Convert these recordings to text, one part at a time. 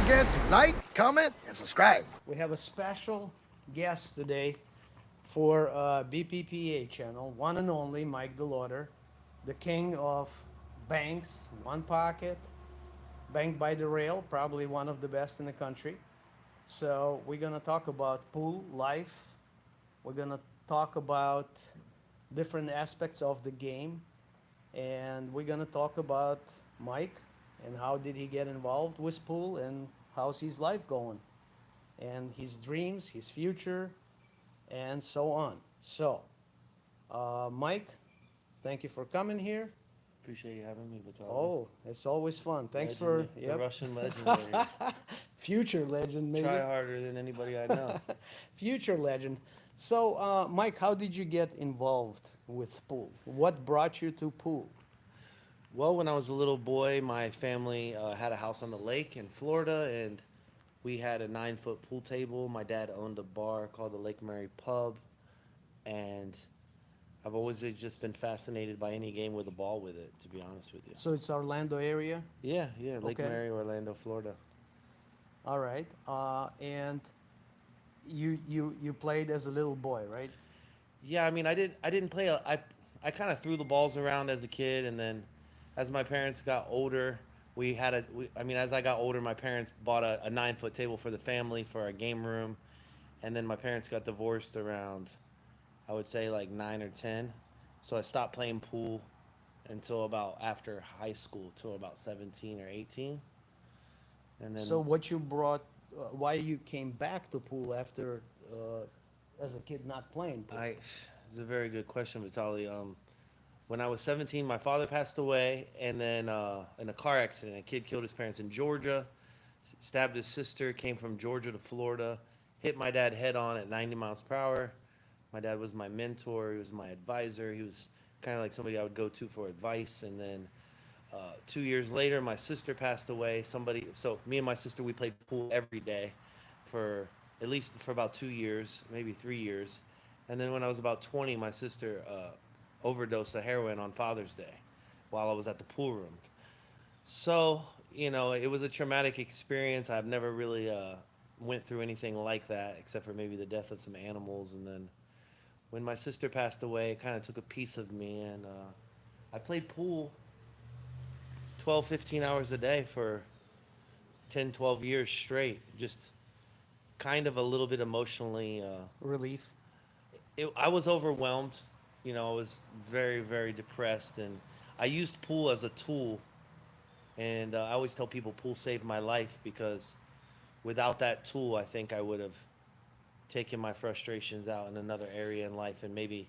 forget to like, comment, and subscribe. We have a special guest today for BPPA channel, one and only Mike DeLawder, the king of banks, one pocket, bank by the rail, probably one of the best in the country. So we're gonna talk about pool life. We're gonna talk about different aspects of the game, and we're gonna talk about Mike and how did he get involved with pool and how's his life going and his dreams, his future, and so on. So, Mike, thank you for coming here. Appreciate you having me, Vitaly. Oh, it's always fun. Thanks Legend, for the Russian legend over here. future legend, maybe. Try harder than anybody I know. Future legend. So, Mike, how did you get involved with pool? What brought you to pool? Well, when I was a little boy, my family had a house on the lake in Florida, and we had a 9-foot pool table. My dad owned a bar called the Lake Mary Pub, and I've always just been fascinated by any game with a ball with it, to be honest with you. So it's Orlando area. Yeah, Lake Okay. Mary, Orlando, Florida. All right. And you played as a little boy, right? Yeah, I mean, I didn't play. I kind of threw the balls around as a kid, and then as my parents got older, I mean, as I got older, my parents bought a 9-foot table for the family for our game room, and then my parents got divorced around, I would say like 9 or 10, so I stopped playing pool until about after high school, till about 17 or 18, and then So what you brought, why you came back to pool after, as a kid, not playing pool? it's a very good question, Vitaly. When I was 17, my father passed away, and then in a car accident, a kid killed his parents in Georgia, stabbed his sister, came from Georgia to Florida, hit my dad head on at 90 miles per hour. My dad was my mentor. He was my advisor. He was kind of like somebody I would go to for advice. And then 2 years later, my sister passed away. So me and my sister, we played pool every day for at least for about 2 years, maybe 3 years. And then when I was about 20, my sister overdosed of heroin on Father's Day while I was at the pool room. So, it was a traumatic experience. I've never really went through anything like that except for maybe the death of some animals. And then when my sister passed away, it kind of took a piece of me. And I played pool 12, 15 hours a day for 10, 12 years straight. Just kind of a little bit emotionally. Relief. I was overwhelmed. I was very, very depressed, and I used pool as a tool. And I always tell people pool saved my life because without that tool, I think I would have taken my frustrations out in another area in life and maybe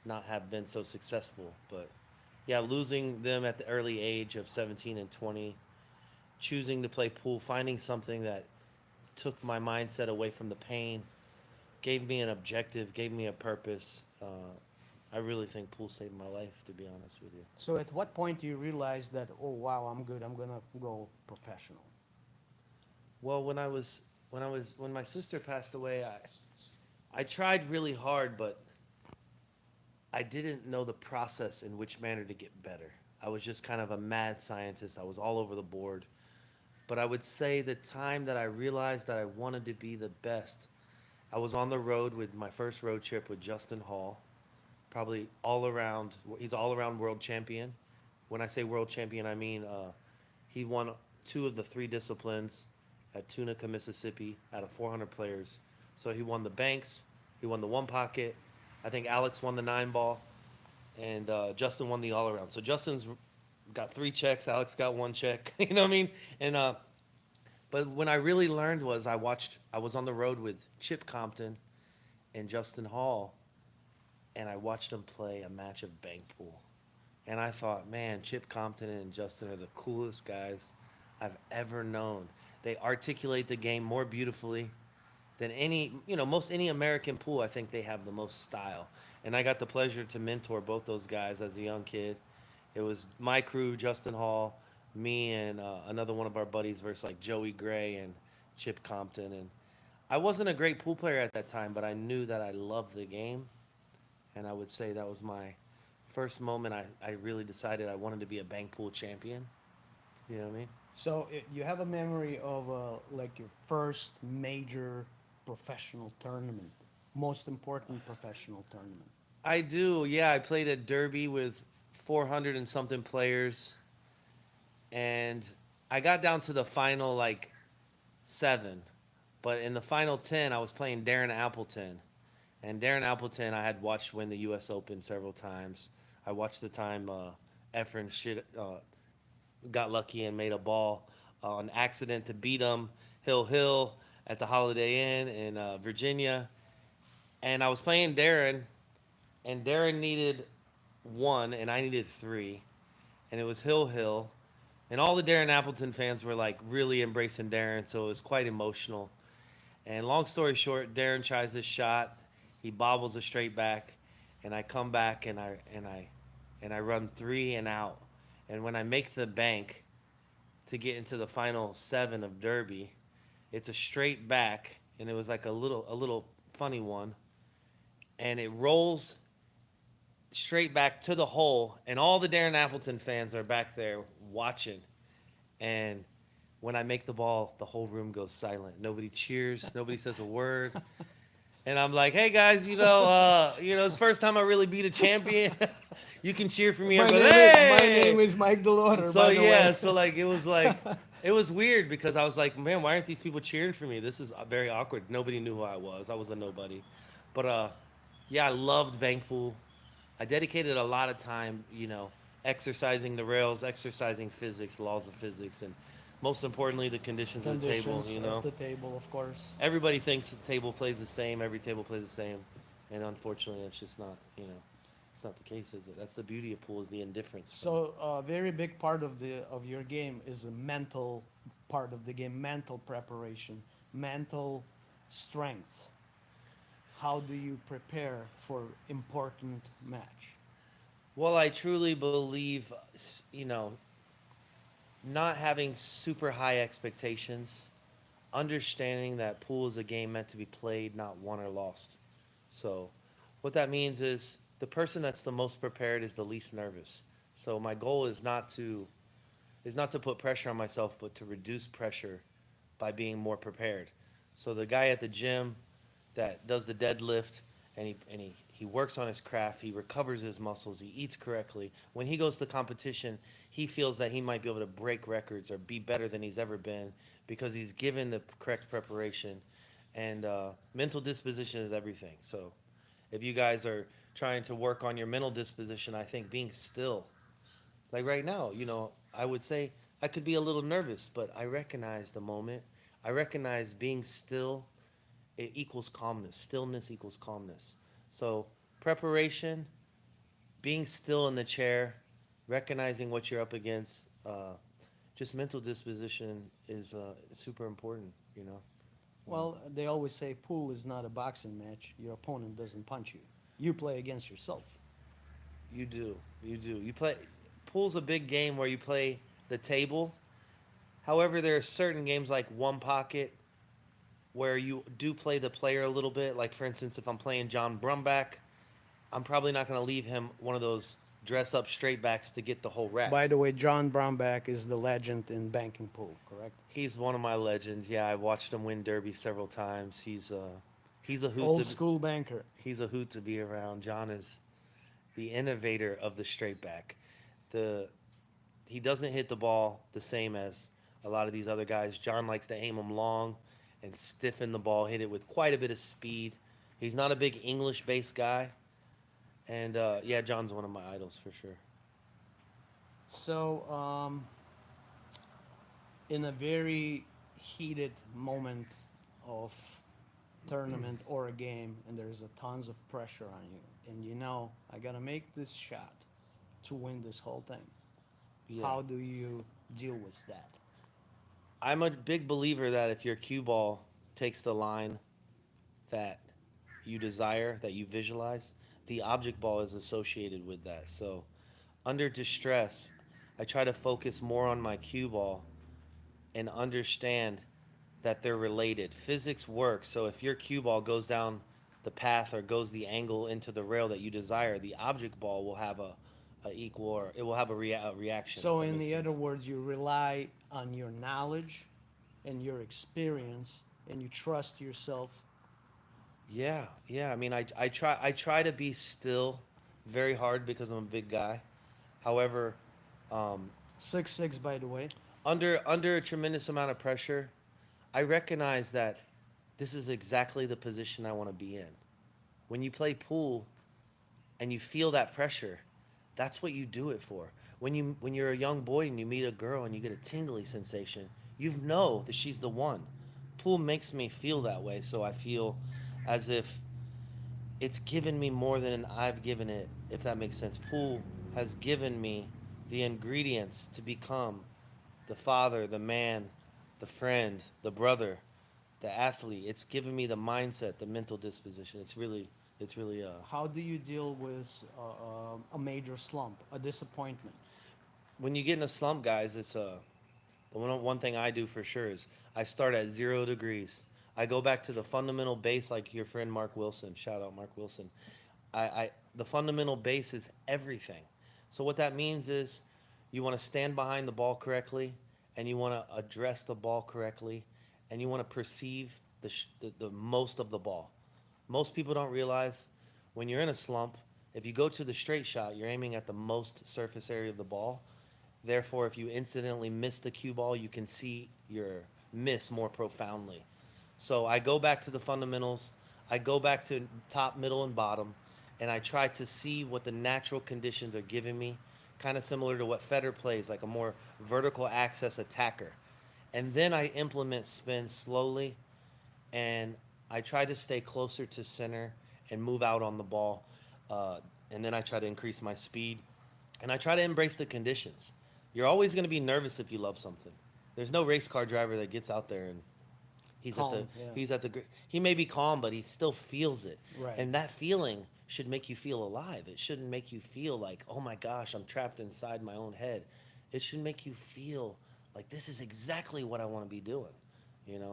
not have been so successful. But yeah, losing them at the early age of 17 and 20, choosing to play pool, finding something that took my mindset away from the pain, gave me an objective, gave me a purpose. I really think pool saved my life, to be honest with you. So at what point do you realize that, oh wow, I'm good, I'm gonna go professional? Well, when my sister passed away, I tried really hard, but I didn't know the process in which manner to get better. I was just kind of a mad scientist. I was all over the board. But I would say the time that I realized that I wanted to be the best, I was on the road with my first road trip with Justin Hall. Probably he's all around world champion. When I say world champion, I mean he won 2 of the 3 disciplines at Tunica, Mississippi, out of 400 players. So he won the banks, he won the one pocket. I think Alex won the 9 ball, and Justin won the all around. So Justin's got 3 checks, Alex got 1 check. You know what I mean? And but when I really learned was I was on the road with Chip Compton and Justin Hall, and I watched them play a match of bank pool. And I thought, man, Chip Compton and Justin are the coolest guys I've ever known. They articulate the game more beautifully than most any American pool. I think they have the most style. And I got the pleasure to mentor both those guys as a young kid. It was my crew, Justin Hall, me, and another one of our buddies versus like Joey Gray and Chip Compton. And I wasn't a great pool player at that time, but I knew that I loved the game. And I would say that was my first moment I really decided I wanted to be a bank pool champion. You know what I mean? So you have a memory of like your first major professional tournament, most important professional tournament. I do. Yeah, I played a derby with 400 and something players, and I got down to the final like 7. But in the final 10, I was playing Darren Appleton. And Darren Appleton, I had watched win the U.S. Open several times. I watched the time Efren got lucky and made a ball on accident to beat him Hill at the Holiday Inn in Virginia. And I was playing Darren, and Darren needed 1, and I needed 3. And it was Hill. And all the Darren Appleton fans were like really embracing Darren, so it was quite emotional. And long story short, Darren tries this shot. He bobbles a straight back, and I come back and I run 3 and out. And when I make the bank to get into the final 7 of Derby, it's a straight back, and it was like a little funny one, and it rolls straight back to the hole, and all the Darren Appleton fans are back there watching. And when I make the ball, the whole room goes silent. Nobody cheers. Nobody says a word. And I'm like, hey guys, it's the first time I really beat a champion. You can cheer for me. My I'm name, like, is, my hey! name is Mike DeLaweder's. So by the yeah, way. so like it was weird because I was like, man, why aren't these people cheering for me? This is very awkward. Nobody knew who I was. I was a nobody. But yeah, I loved bank pool. I dedicated a lot of time, exercising the rails, exercising physics, laws of physics, and most importantly, the conditions of the table. Conditions of the table, of course. Everybody thinks the table plays the same. Every table plays the same, and unfortunately, it's just not. It's not the case, is it? That's the beauty of pool is the indifference. So a very big part of your game is a mental part of the game, mental preparation, mental strength. How do you prepare for important match? Well, I truly believe, not having super high expectations, understanding that pool is a game meant to be played, not won or lost. So, what that means is the person that's the most prepared is the least nervous. So my goal is not to put pressure on myself, but to reduce pressure by being more prepared. So the guy at the gym that does the deadlift and he works on his craft, he recovers his muscles, he eats correctly. When he goes to competition, he feels that he might be able to break records or be better than he's ever been because he's given the correct preparation. And mental disposition is everything. So if you guys are trying to work on your mental disposition, I think being still, like right now, I would say I could be a little nervous, but I recognize the moment. I recognize being still, it equals calmness. Stillness equals calmness. So preparation, being still in the chair, recognizing what you're up against, just mental disposition is super important. Well, they always say pool is not a boxing match. Your opponent doesn't punch you. You play against yourself. You do. You do. You play. Pool's a big game where you play the table. However, there are certain games like One Pocket where you do play the player a little bit. Like, for instance, if I'm playing John Brumback, I'm probably not going to leave him one of those dress-up straight backs to get the whole rack. By the way, John Brownback is the legend in banking pool, correct? He's one of my legends. Yeah, I watched him win Derby several times. He's a hoot Old school banker. He's a hoot to be around. John is the innovator of the straight back. He doesn't hit the ball the same as a lot of these other guys. John likes to aim them long and stiffen the ball, hit it with quite a bit of speed. He's not a big English-based guy. And, yeah, John's one of my idols for sure. So, in a very heated moment of tournament or a game, and there's a tons of pressure on you, and I gotta make this shot to win this whole thing. Yeah. How do you deal with that? I'm a big believer that if your cue ball takes the line that you desire, that you visualize, the object ball is associated with that. So under distress, I try to focus more on my cue ball and understand that they're related. Physics works, so if your cue ball goes down the path or goes the angle into the rail that you desire, the object ball will have a equal, or it will have a reaction. So, if that in makes the other sense. words, you rely on your knowledge and your experience, and you trust yourself. Yeah, yeah. I mean, I try to be still very hard because I'm a big guy. However, um, 6'6", by the way. under a tremendous amount of pressure, I recognize that this is exactly the position I want to be in. When you play pool and you feel that pressure, that's what you do it for. When you're a young boy and you meet a girl and you get a tingly sensation, you know that she's the one. Pool makes me feel that way, so I feel as if it's given me more than I've given it, if that makes sense. Pool has given me the ingredients to become the father, the man, the friend, the brother, the athlete. It's given me the mindset, the mental disposition. It's really How do you deal with a major slump, a disappointment? when you get in a slump, guys. It's the one thing I do for sure is I start at 0 degrees. I go back to the fundamental base, like your friend Mark Wilson. Shout out Mark Wilson. I the fundamental base is everything. So what that means is you want to stand behind the ball correctly, and you want to address the ball correctly, and you want to perceive the most of the ball. Most people don't realize when you're in a slump, if you go to the straight shot, you're aiming at the most surface area of the ball. Therefore, if you incidentally miss the cue ball, you can see your miss more profoundly. So I go back to the fundamentals. I go back to top, middle, and bottom, and I try to see what the natural conditions are giving me, kind of similar to what Federer plays, like a more vertical access attacker. And then I implement spin slowly, and I try to stay closer to center and move out on the ball. And then I try to increase my speed, and I try to embrace the conditions. You're always going to be nervous if you love something. There's no race car driver that gets out there and Calm, yeah. he may be calm, but he still feels it. Right. And that feeling should make you feel alive. It shouldn't make you feel like, oh my gosh, I'm trapped inside my own head. It should make you feel like this is exactly what I want to be doing.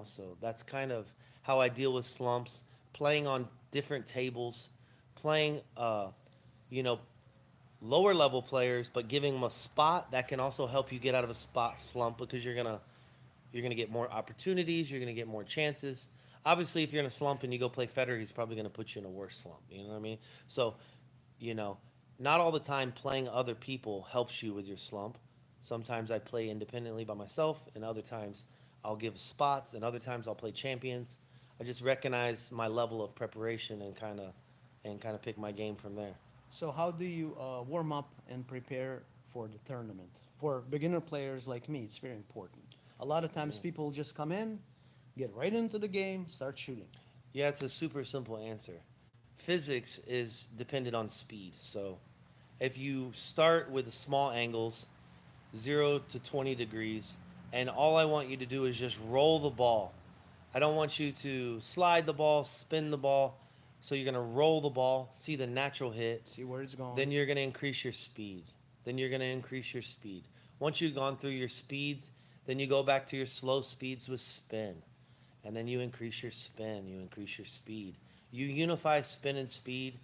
So that's kind of how I deal with slumps, playing on different tables, playing you know, lower level players, but giving them a spot that can also help you get out of a spot slump, because you're gonna get more opportunities, you're gonna get more chances. Obviously, if you're in a slump and you go play Federer, he's probably gonna put you in a worse slump. You know what I mean? So, you know, not all the time playing other people helps you with your slump. Sometimes I play independently by myself, and other times I'll give spots, and other times I'll play champions. I just recognize my level of preparation and kind of pick my game from there. So, how do you warm up and prepare for the tournament? For beginner players like me, it's very important. A lot of times people just come in, get right into the game, start shooting. Yeah, it's a super simple answer. Physics is dependent on speed. So if you start with small angles, 0 to 20 degrees, and all I want you to do is just roll the ball. I don't want you to slide the ball, spin the ball. So you're going to roll the ball, see the natural hit. See where it's going. Then you're going to increase your speed. Then you're going to increase your speed. Once you've gone through your speeds, then you go back to your slow speeds with spin. And then you increase your spin, you increase your speed. You unify spin and speed.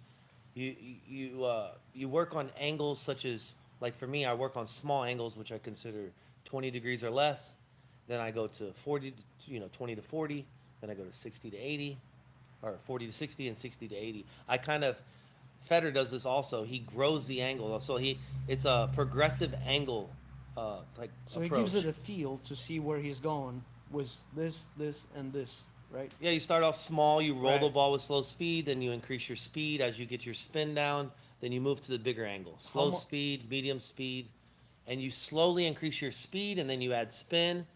You work on angles such as, like for me, I work on small angles, which I consider 20 degrees or less. Then I go to 20 to 40. Then I go to 60 to 80, or 40 to 60 and 60 to 80. Federer does this also. He grows the angle. So it's a progressive angle So approach. he gives it a feel to see where he's going with this, and this, right? Yeah, you start off small, you roll the Right. ball with slow speed, then you increase your speed as you get your spin down, then you move to the bigger angle. Slow mu- speed, medium speed, and you slowly increase your speed, and then you add spin,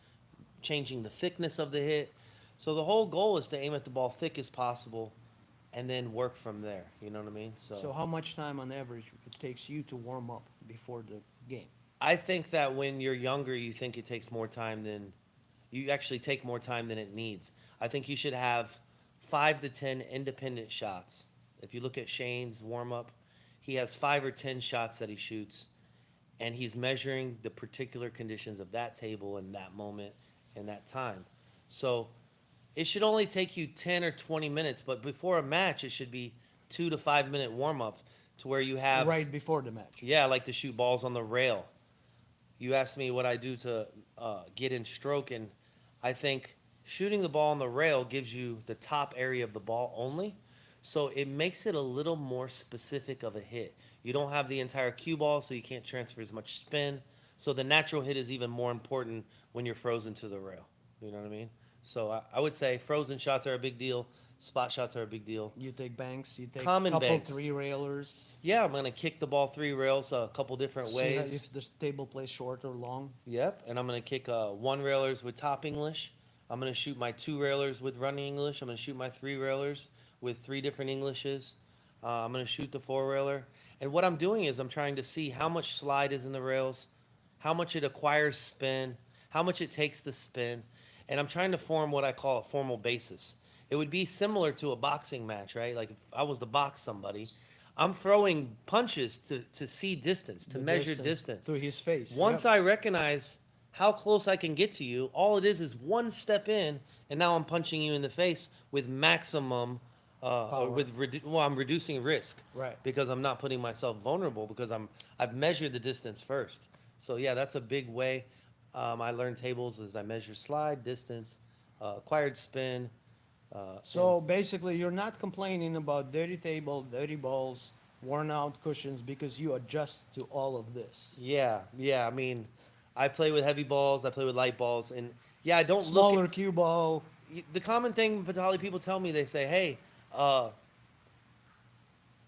changing the thickness of the hit. So the whole goal is to aim at the ball thick as possible and then work from there. You know what I mean? So how much time on average it takes you to warm up before the game? I think that when you're younger, you think it takes more time than you actually take more time than it needs. I think you should have 5 to 10 independent shots. If you look at Shane's warm up, he has 5 or 10 shots that he shoots, and he's measuring the particular conditions of that table and that moment and that time. So it should only take you 10 or 20 minutes, but before a match, it should be 2 to 5 minute warm up to where you have Right before the match. Yeah, I like to shoot balls on the rail. You asked me what I do to get in stroke, and I think shooting the ball on the rail gives you the top area of the ball only. So it makes it a little more specific of a hit. You don't have the entire cue ball, so you can't transfer as much spin. So the natural hit is even more important when you're frozen to the rail. You know what I mean? So I would say frozen shots are a big deal. Spot shots are a big deal. You take banks, you take Common couple banks. 3-railers. Yeah, I'm gonna kick the ball 3 rails a couple different See how ways. if the table plays short or long. Yep, and I'm gonna kick 1 railers with top English. I'm gonna shoot my 2 railers with running English. I'm gonna shoot my 3 railers with 3 different Englishes. I'm gonna shoot the 4 railer. And what I'm doing is I'm trying to see how much slide is in the rails, how much it acquires spin, how much it takes to spin, and I'm trying to form what I call a formal basis. It would be similar to a boxing match, right? Like if I was to box somebody, I'm throwing punches to see distance, to The measure distance. to his face. Once Yep. I recognize how close I can get to you, all it is one step in, and now I'm punching you in the face with maximum, Power. I'm reducing risk, Right. Because I'm not putting myself vulnerable because I've measured the distance first. So yeah, that's a big way. I learn tables as I measure slide distance, acquired spin. So basically, you're not complaining about dirty table, dirty balls, worn out cushions because you adjust to all of this. Yeah. I mean, I play with heavy balls. I play with light balls, and yeah, I don't Smaller look cue ball. the common thing Patali people tell me, they say, hey,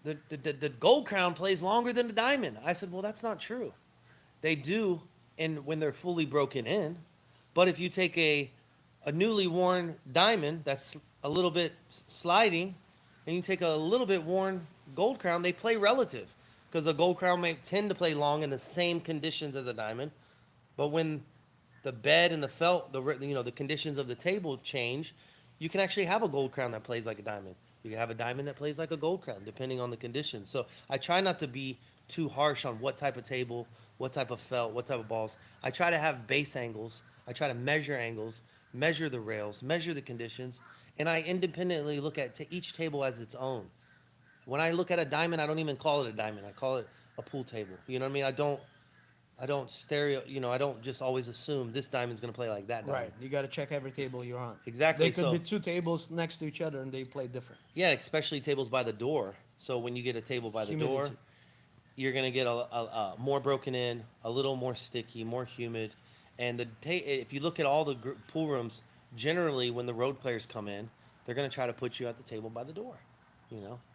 the gold crown plays longer than the diamond. I said, well, that's not true. They do, and when they're fully broken in. But if you take a newly worn diamond that's a little bit sliding, and you take a little bit worn gold crown, they play relative, because a gold crown may tend to play long in the same conditions as a diamond. But when the bed and the felt, the conditions of the table change, you can actually have a gold crown that plays like a diamond. You can have a diamond that plays like a gold crown, depending on the conditions. So I try not to be too harsh on what type of table, what type of felt, what type of balls. I try to have base angles. I try to measure angles, measure the rails, measure the conditions, and I independently look at each table as its own. When I look at a diamond, I don't even call it a diamond. I call it a pool table. You know what I mean? I don't I don't just always assume this diamond's going to play like that diamond. Right. You got to check every table you're on. Exactly. They could So be 2 tables next to each other and they play different. yeah, especially tables by the door. So when you get a table by the door, Humidity. you're going to get a more broken in, a little more sticky, more humid. And if you look at all the pool rooms, generally when the road players come in, they're going to try to put you at the table by the door.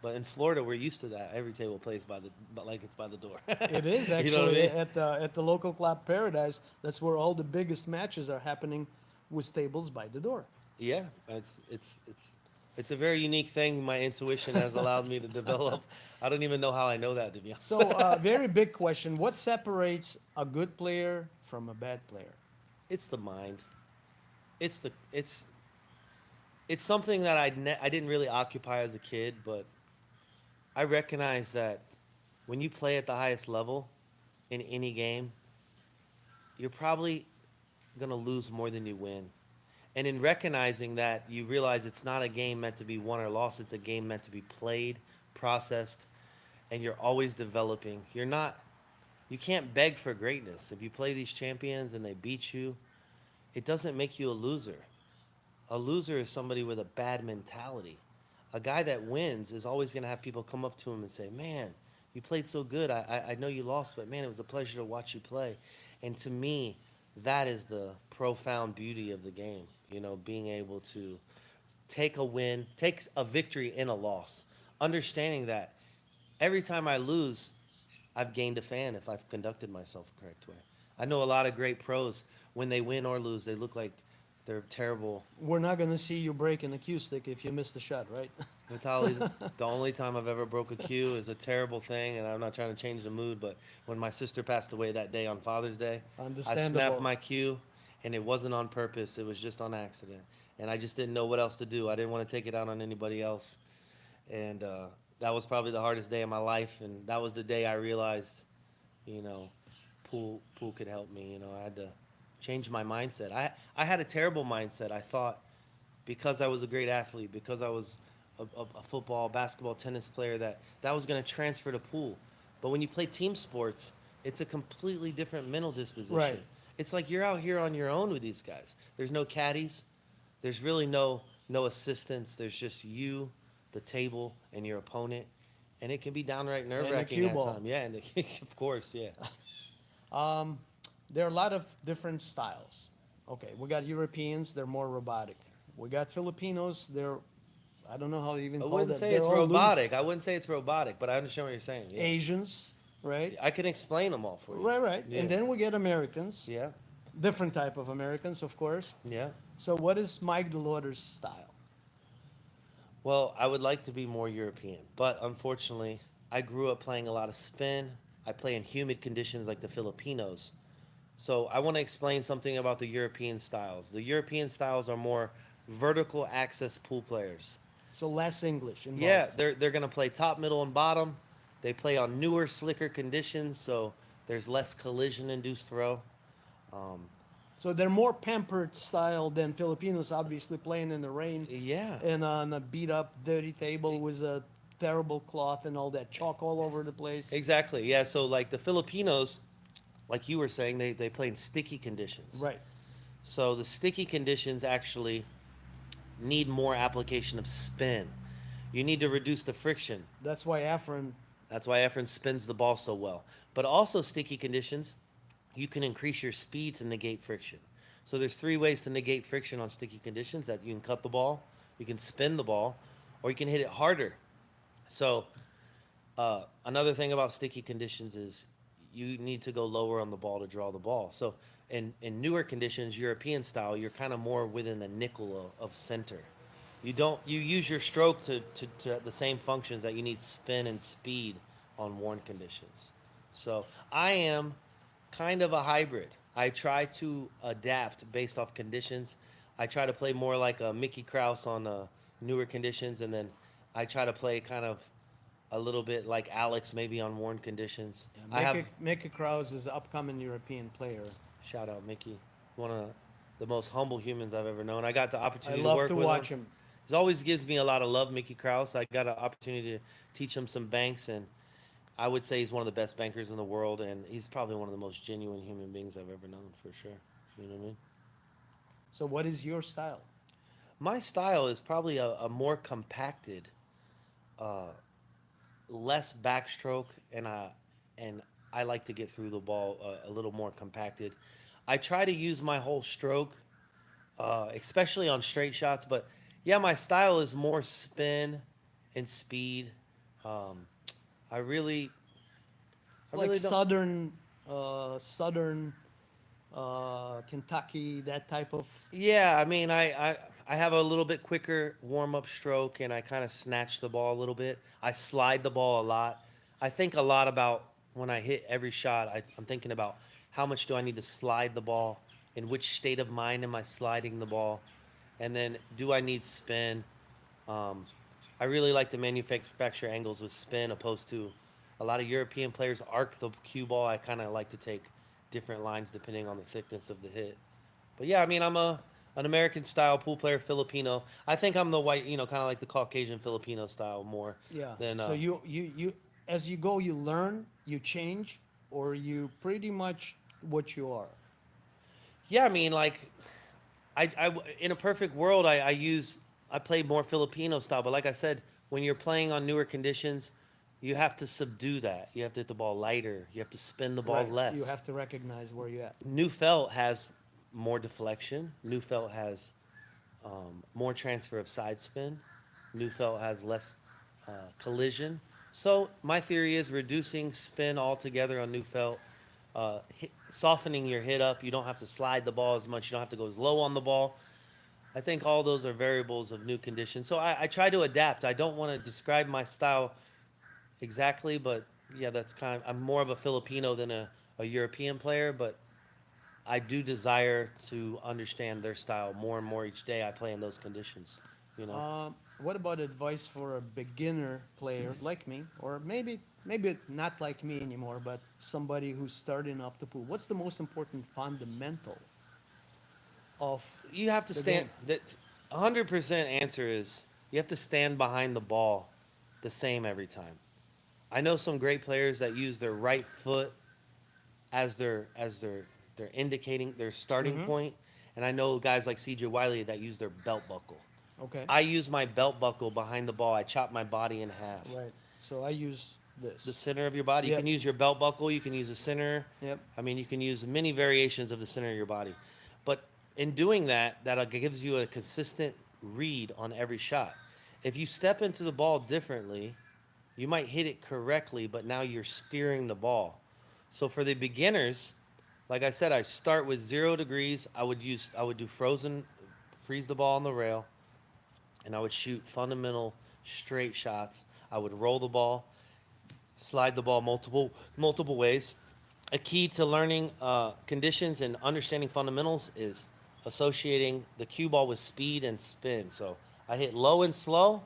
But in Florida, we're used to that. Every table plays like it's by the door. It is actually You know what I mean? at the local club Paradise. That's where all the biggest matches are happening, with tables by the door. Yeah, it's a very unique thing. My intuition has allowed me to develop. I don't even know how I know that, to be honest. So, very big question: what separates a good player from a bad player? It's the mind. It's something that I didn't really occupy as a kid, but I recognize that when you play at the highest level in any game, you're probably going to lose more than you win. And in recognizing that, you realize it's not a game meant to be won or lost. It's a game meant to be played, processed, and you're always developing. You can't beg for greatness. If you play these champions and they beat you, it doesn't make you a loser. A loser is somebody with a bad mentality. A guy that wins is always going to have people come up to him and say, man, you played so good. I know you lost, but man, it was a pleasure to watch you play. And to me, that is the profound beauty of the game. Being able to take a win, take a victory in a loss, understanding that every time I lose, I've gained a fan if I've conducted myself the correct way. I know a lot of great pros, when they win or lose, they look like they're terrible. We're not going to see you break an cue stick if you miss the shot, right? Vitaly, the only time I've ever broke a cue is a terrible thing, and I'm not trying to change the mood, but when my sister passed away that day on Father's Day, I Understandable. snapped my cue, and it wasn't on purpose. It was just on accident. And I just didn't know what else to do. I didn't want to take it out on anybody else. And that was probably the hardest day of my life, and that was the day I realized, pool could help me. I had to change my mindset. I had a terrible mindset. I thought because I was a great athlete, because I was a football, basketball, tennis player that was going to transfer to pool. But when you play team sports, it's a completely different mental disposition. Right. It's like you're out here on your own with these guys. There's no caddies. There's really no assistance. There's just you, the table, and your opponent, and it can be downright nerve wracking cue at ball. times. Yeah, and of course, yeah. There are a lot of different styles. Okay, we got Europeans, they're more robotic. We got Filipinos, they're, I don't know how you even I call wouldn't that. say They're it's all loose. robotic. I wouldn't say it's robotic, but I understand what you're saying. Yeah. Asians, right? I can explain them all for you. Right. Yeah. And then we get Americans, Yeah, different type of Americans, of course. yeah. So what is Mike DeLaweder's style? Well, I would like to be more European, but unfortunately, I grew up playing a lot of spin. I play in humid conditions like the Filipinos. So I want to explain something about the European styles. The European styles are more vertical access pool players. So less English involved. Yeah, they're gonna play top, middle, and bottom. They play on newer, slicker conditions, so there's less collision-induced throw. So they're more pampered style than Filipinos, obviously playing in the rain Yeah, and on a beat up, dirty table with a terrible cloth and all that chalk all over the place. exactly. Yeah, so like the Filipinos, like you were saying, they play in sticky conditions. Right. So the sticky conditions actually need more application of spin. You need to reduce the friction. That's why Afrin, That's why Efren spins the ball so well. But also sticky conditions, you can increase your speed to negate friction. So there's three ways to negate friction on sticky conditions: that you can cut the ball, you can spin the ball, or you can hit it harder. So another thing about sticky conditions is you need to go lower on the ball to draw the ball. So in newer conditions, European style, you're kind of more within the nickel of center. You use your stroke to the same functions that you need spin and speed on worn conditions. So I am kind of a hybrid. I try to adapt based off conditions. I try to play more like a Mickey Krause on newer conditions, and then I try to play kind of a little bit like Alex maybe on worn conditions. I have Mickey Krause is an upcoming European player. shout out Mickey, one of the most humble humans I've ever known. I got the I opportunity to love work to with watch him. him. He always gives me a lot of love, Mickey Krause. I got an opportunity to teach him some banks, and I would say he's one of the best bankers in the world, and he's probably one of the most genuine human beings I've ever known, for sure. You know what I mean? So what is your style? My style is probably a more compacted, less backstroke, and I like to get through the ball a little more compacted. I try to use my whole stroke, especially on straight shots, but yeah, my style is more spin and speed. I really, It's I like really don't. southern Kentucky, that type of. Yeah, I mean, I have a little bit quicker warm up stroke, and I kind of snatch the ball a little bit. I slide the ball a lot. I think a lot about when I hit every shot. I'm thinking about how much do I need to slide the ball, in which state of mind am I sliding the ball, and then do I need spin? I really like to manufacture angles with spin, opposed to a lot of European players arc the cue ball. I kind of like to take different lines depending on the thickness of the hit. But yeah, I mean, I'm an American style pool player, Filipino. I think I'm the white, kind of like the Caucasian Filipino style more. Yeah. Than So you as you go, you learn, you change, or you pretty much what you are. yeah, I mean, like in a perfect world, I play more Filipino style. But like I said, when you're playing on newer conditions, you have to subdue that. You have to hit the ball lighter. You have to spin the ball Right. less. You have to recognize where you're at. New felt has more deflection. New felt has more transfer of side spin. New felt has less collision. So my theory is reducing spin altogether on new felt, softening your hit up. You don't have to slide the ball as much. You don't have to go as low on the ball. I think all those are variables of new conditions. So I try to adapt. I don't want to describe my style exactly, but yeah, I'm more of a Filipino than a European player, but I do desire to understand their style more and more each day I play in those conditions, What about advice for a beginner player like me, or maybe not like me anymore, but somebody who's starting off the pool? What's the most important fundamental of You have to the stand game? that 100% answer is You have to stand behind the ball the same every time. I know some great players that use their right foot as their indicating their starting Mm-hmm. point, and I know guys like CJ Wiley that use their belt buckle. Okay. I use my belt buckle behind the ball. I chop my body in half. Right. So I use The this. center of your body. You Yep. can use your belt buckle. You can use the center. Yep. I mean, you can use many variations of the center of your body. But in doing that, that gives you a consistent read on every shot. If you step into the ball differently, you might hit it correctly, but now you're steering the ball. So for the beginners, like I said, I start with 0 degrees. I would do frozen, freeze the ball on the rail, and I would shoot fundamental straight shots. I would roll the ball, slide the ball multiple ways. A key to learning conditions and understanding fundamentals is associating the cue ball with speed and spin. So I hit low and slow,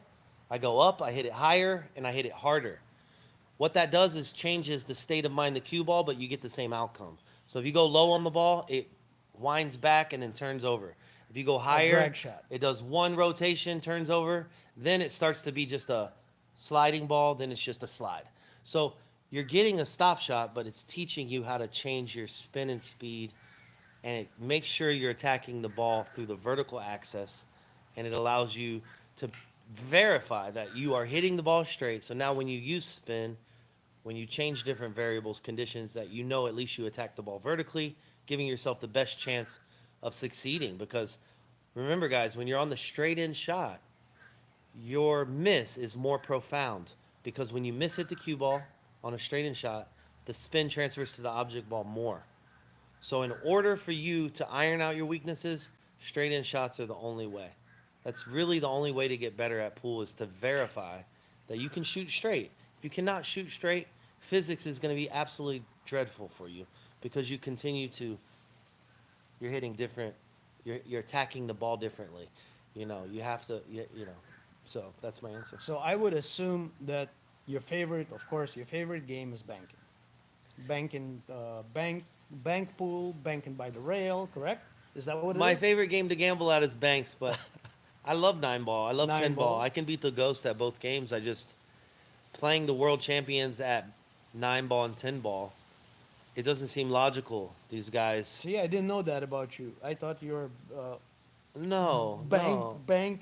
I go up, I hit it higher, and I hit it harder. What that does is changes the state of mind the cue ball, but you get the same outcome. So if you go low on the ball, it winds back and then turns over. If you go higher, drag shot. it does one rotation, turns over, then it starts to be just a sliding ball, then it's just a slide. So you're getting a stop shot, but it's teaching you how to change your spin and speed, and it makes sure you're attacking the ball through the vertical axis, and it allows you to verify that you are hitting the ball straight. So now when you use spin, when you change different variables, conditions, that you know at least you attack the ball vertically, giving yourself the best chance of succeeding. Because remember, guys, when you're on the straight in shot, your miss is more profound, because when you miss hit the cue ball on a straight in shot, the spin transfers to the object ball more. So in order for you to iron out your weaknesses, straight in shots are the only way. That's really the only way to get better at pool, is to verify that you can shoot straight. If you cannot shoot straight, physics is going to be absolutely dreadful for you, because you continue to, you're hitting different, you're attacking the ball differently. You have to, so that's my answer. So I would assume that your favorite, of course, your favorite game is banking. Banking, bank pool, banking by the rail, correct? Is that what it My is? favorite game to gamble at is banks, but I love 9 ball. I love Nine 10 ball. ball. I can beat the ghost at both games. I just, playing the world champions at 9 ball and 10 ball, it doesn't seem logical. These guys, See, I didn't know that about you. I thought you were no, bank, no, bank.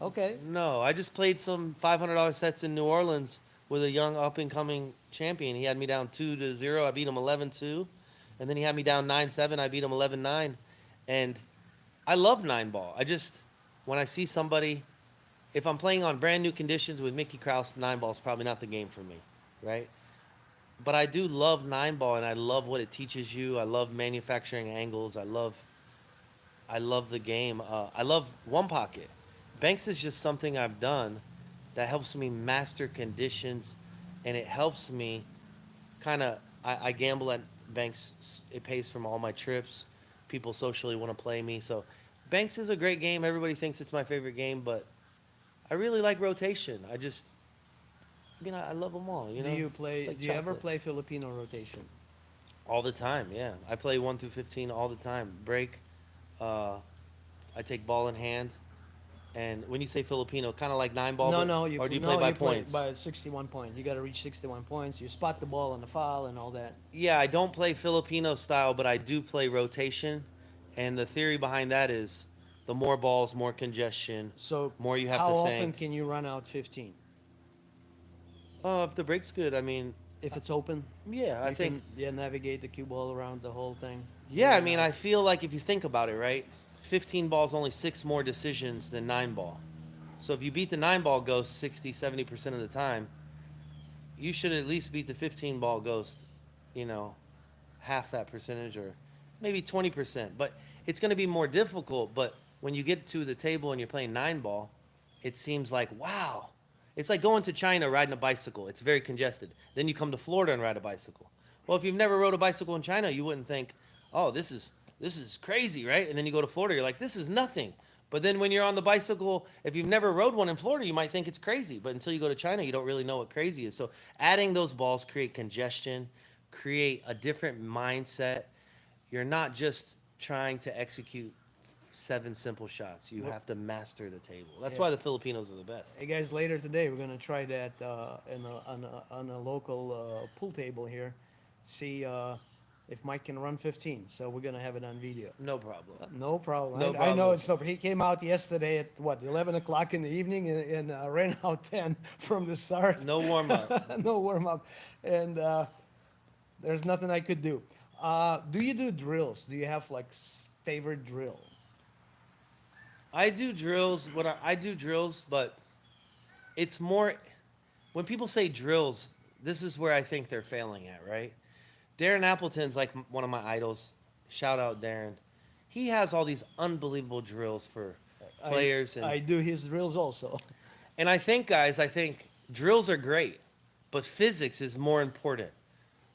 Okay. no. I just played some $500 sets in New Orleans with a young up and coming champion. He had me down 2-0. I beat him 11-2, and then he had me down 9-7. I beat him 11-9, and I love 9 ball. I just, when I see somebody, if I'm playing on brand new conditions with Mickey Krause, 9 ball is probably not the game for me, right? But I do love 9 ball, and I love what it teaches you. I love manufacturing angles. I love the game. I love one pocket. Banks is just something I've done that helps me master conditions, and it helps me kind of. I gamble at banks. It pays for all my trips. People socially want to play me, so banks is a great game. Everybody thinks it's my favorite game, but I really like rotation. I love them all. Do you play? It's like Do you ever chocolates. play Filipino rotation? All the time? Yeah, I play 1 through 15 all the time. Break. Uh, I take ball in hand, and when you say Filipino, kind of like 9 ball, No, but- no. or do you no, play by you points? Play by 61 points. You got to reach 61 points. You spot the ball on the foul and all that. Yeah, I don't play Filipino style, but I do play rotation, and the theory behind that is the more balls, more congestion, So more you have how to often think. can you run out 15? Oh, if the break's good, I mean, If it's open, yeah, I you think. can, yeah, navigate the cue ball around the whole thing. Yeah, I Very mean, I nice. feel like if you think about it, right? 15 balls only 6 more decisions than 9 ball. So if you beat the 9 ball ghost 60-70% of the time, you should at least beat the 15 ball ghost, you know, half that percentage, or maybe 20%. But it's going to be more difficult. But when you get to the table and you're playing 9 ball, it seems like, wow. It's like going to China riding a bicycle. It's very congested. Then you come to Florida and ride a bicycle. Well, if you've never rode a bicycle in China, you wouldn't think, oh, this is crazy, right? And then you go to Florida, you're like, this is nothing. But then when you're on the bicycle, if you've never rode one in Florida, you might think it's crazy. But until you go to China, you don't really know what crazy is. So adding those balls create congestion, create a different mindset. You're not just trying to execute 7 simple shots. You Well- have to master the table. That's Yeah. why the Filipinos are the best. Hey guys, later today we're gonna try that on a local pool table here. See if Mike can run 15. So we're gonna have it on video. No problem. No problem. No I know problem. it's no. He came out yesterday at what 11 o'clock in the evening and ran out 10 from the start. No warm up. No warm up, and there's nothing I could do. Do you do drills? Do you have like favorite drill? I do drills. I do drills, but it's more when people say drills. This is where I think they're failing at, right? Darren Appleton's like one of my idols. Shout out Darren. He has all these unbelievable drills for players, I do his drills also. and I think, guys, drills are great, but physics is more important.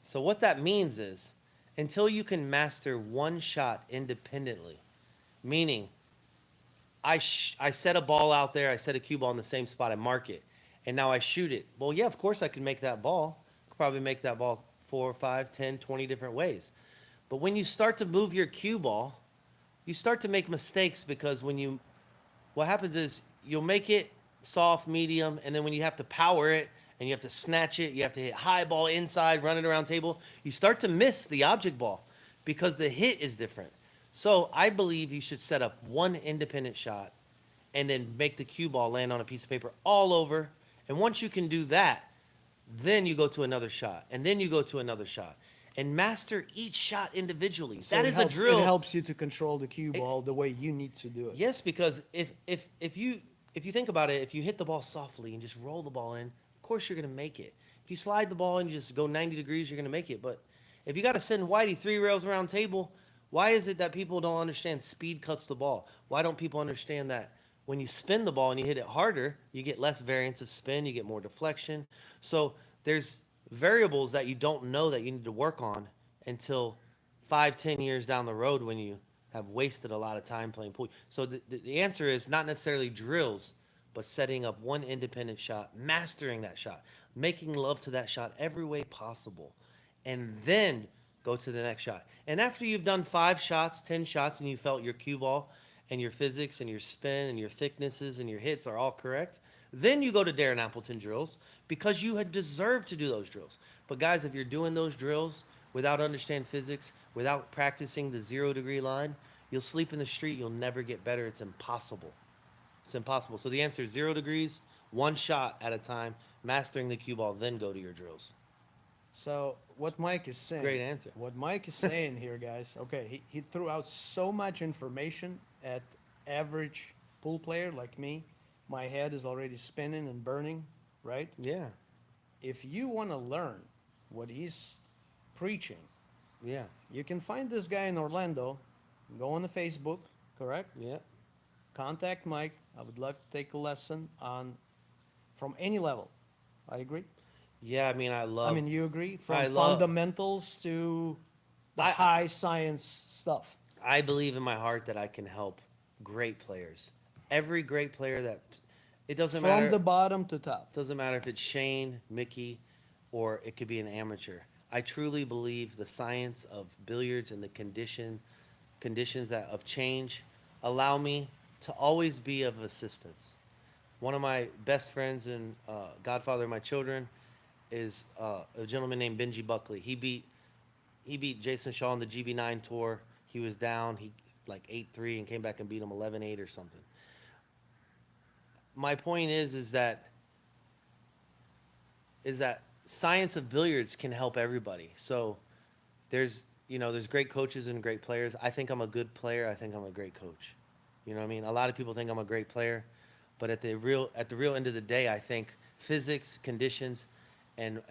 So what that means is, until you can master one shot independently, meaning I set a ball out there, I set a cue ball in the same spot, I mark it, and now I shoot it. Well, yeah, of course I can make that ball. I could probably make that ball 4, 5, 10, 20 different ways. But when you start to move your cue ball, you start to make mistakes because what happens is you'll make it soft, medium, and then when you have to power it and you have to snatch it, you have to hit high ball inside, run it around table, you start to miss the object ball because the hit is different. So I believe you should set up one independent shot and then make the cue ball land on a piece of paper all over. And once you can do that, then you go to another shot, and then you go to another shot, and master each shot individually. So that it is helps- a drill. It helps you to control the cue ball the way you need to do it. Yes, because if you think about it, if you hit the ball softly and just roll the ball in, of course you're gonna make it. If you slide the ball and you just go 90 degrees, you're gonna make it. But if you got to send Whitey 3 rails around table, why is it that people don't understand speed cuts the ball? Why don't people understand that when you spin the ball and you hit it harder, you get less variance of spin, you get more deflection. So there's variables that you don't know that you need to work on until 5, 10 years down the road when you have wasted a lot of time playing pool. So the answer is not necessarily drills, but setting up one independent shot, mastering that shot, making love to that shot every way possible, and then go to the next shot. And after you've done 5 shots, 10 shots, and you felt your cue ball and your physics and your spin and your thicknesses and your hits are all correct, then you go to Darren Appleton drills because you had deserved to do those drills. But guys, if you're doing those drills without understanding physics, without practicing the 0 degree line, you'll sleep in the street, you'll never get better. It's impossible. It's impossible. So the answer is 0 degrees, one shot at a time, mastering the cue ball, then go to your drills. So what Mike is saying. Great answer. What Mike is saying here, guys. Okay, he threw out so much information at average pool player like me. My head is already spinning and burning, right? Yeah. If you want to learn what he's preaching, Yeah. you can find this guy in Orlando. Go on the Facebook, correct? Yeah. Contact Mike. I would love to take a lesson from any level. I agree. Yeah, I mean, You agree? From I love- fundamentals to the I- high science stuff. I believe in my heart that I can help great players. Every great player that it doesn't From matter. the bottom to top. Doesn't matter if it's Shane, Mickey, or it could be an amateur. I truly believe the science of billiards and the conditions that of change allow me to always be of assistance. One of my best friends and godfather of my children is a gentleman named Benji Buckley. He beat Jason Shaw on the GB9 tour. He was down, he like 8-3 and came back and beat him 11-8 or something. My point is that science of billiards can help everybody. So there's great coaches and great players. I think I'm a good player. I think I'm a great coach. You know what I mean? A lot of people think I'm a great player, but at the real end of the day, I think physics, conditions, and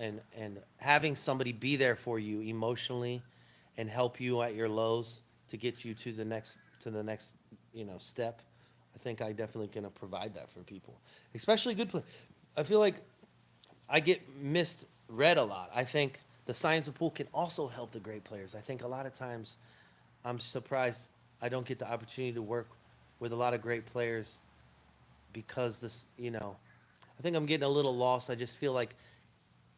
having somebody be there for you emotionally and help you at your lows to get you to the next step. I think I definitely can provide that for people, especially good play. I feel like I get misread a lot. I think the science of pool can also help the great players. I think a lot of times I'm surprised I don't get the opportunity to work with a lot of great players because I think I'm getting a little lost. I feel like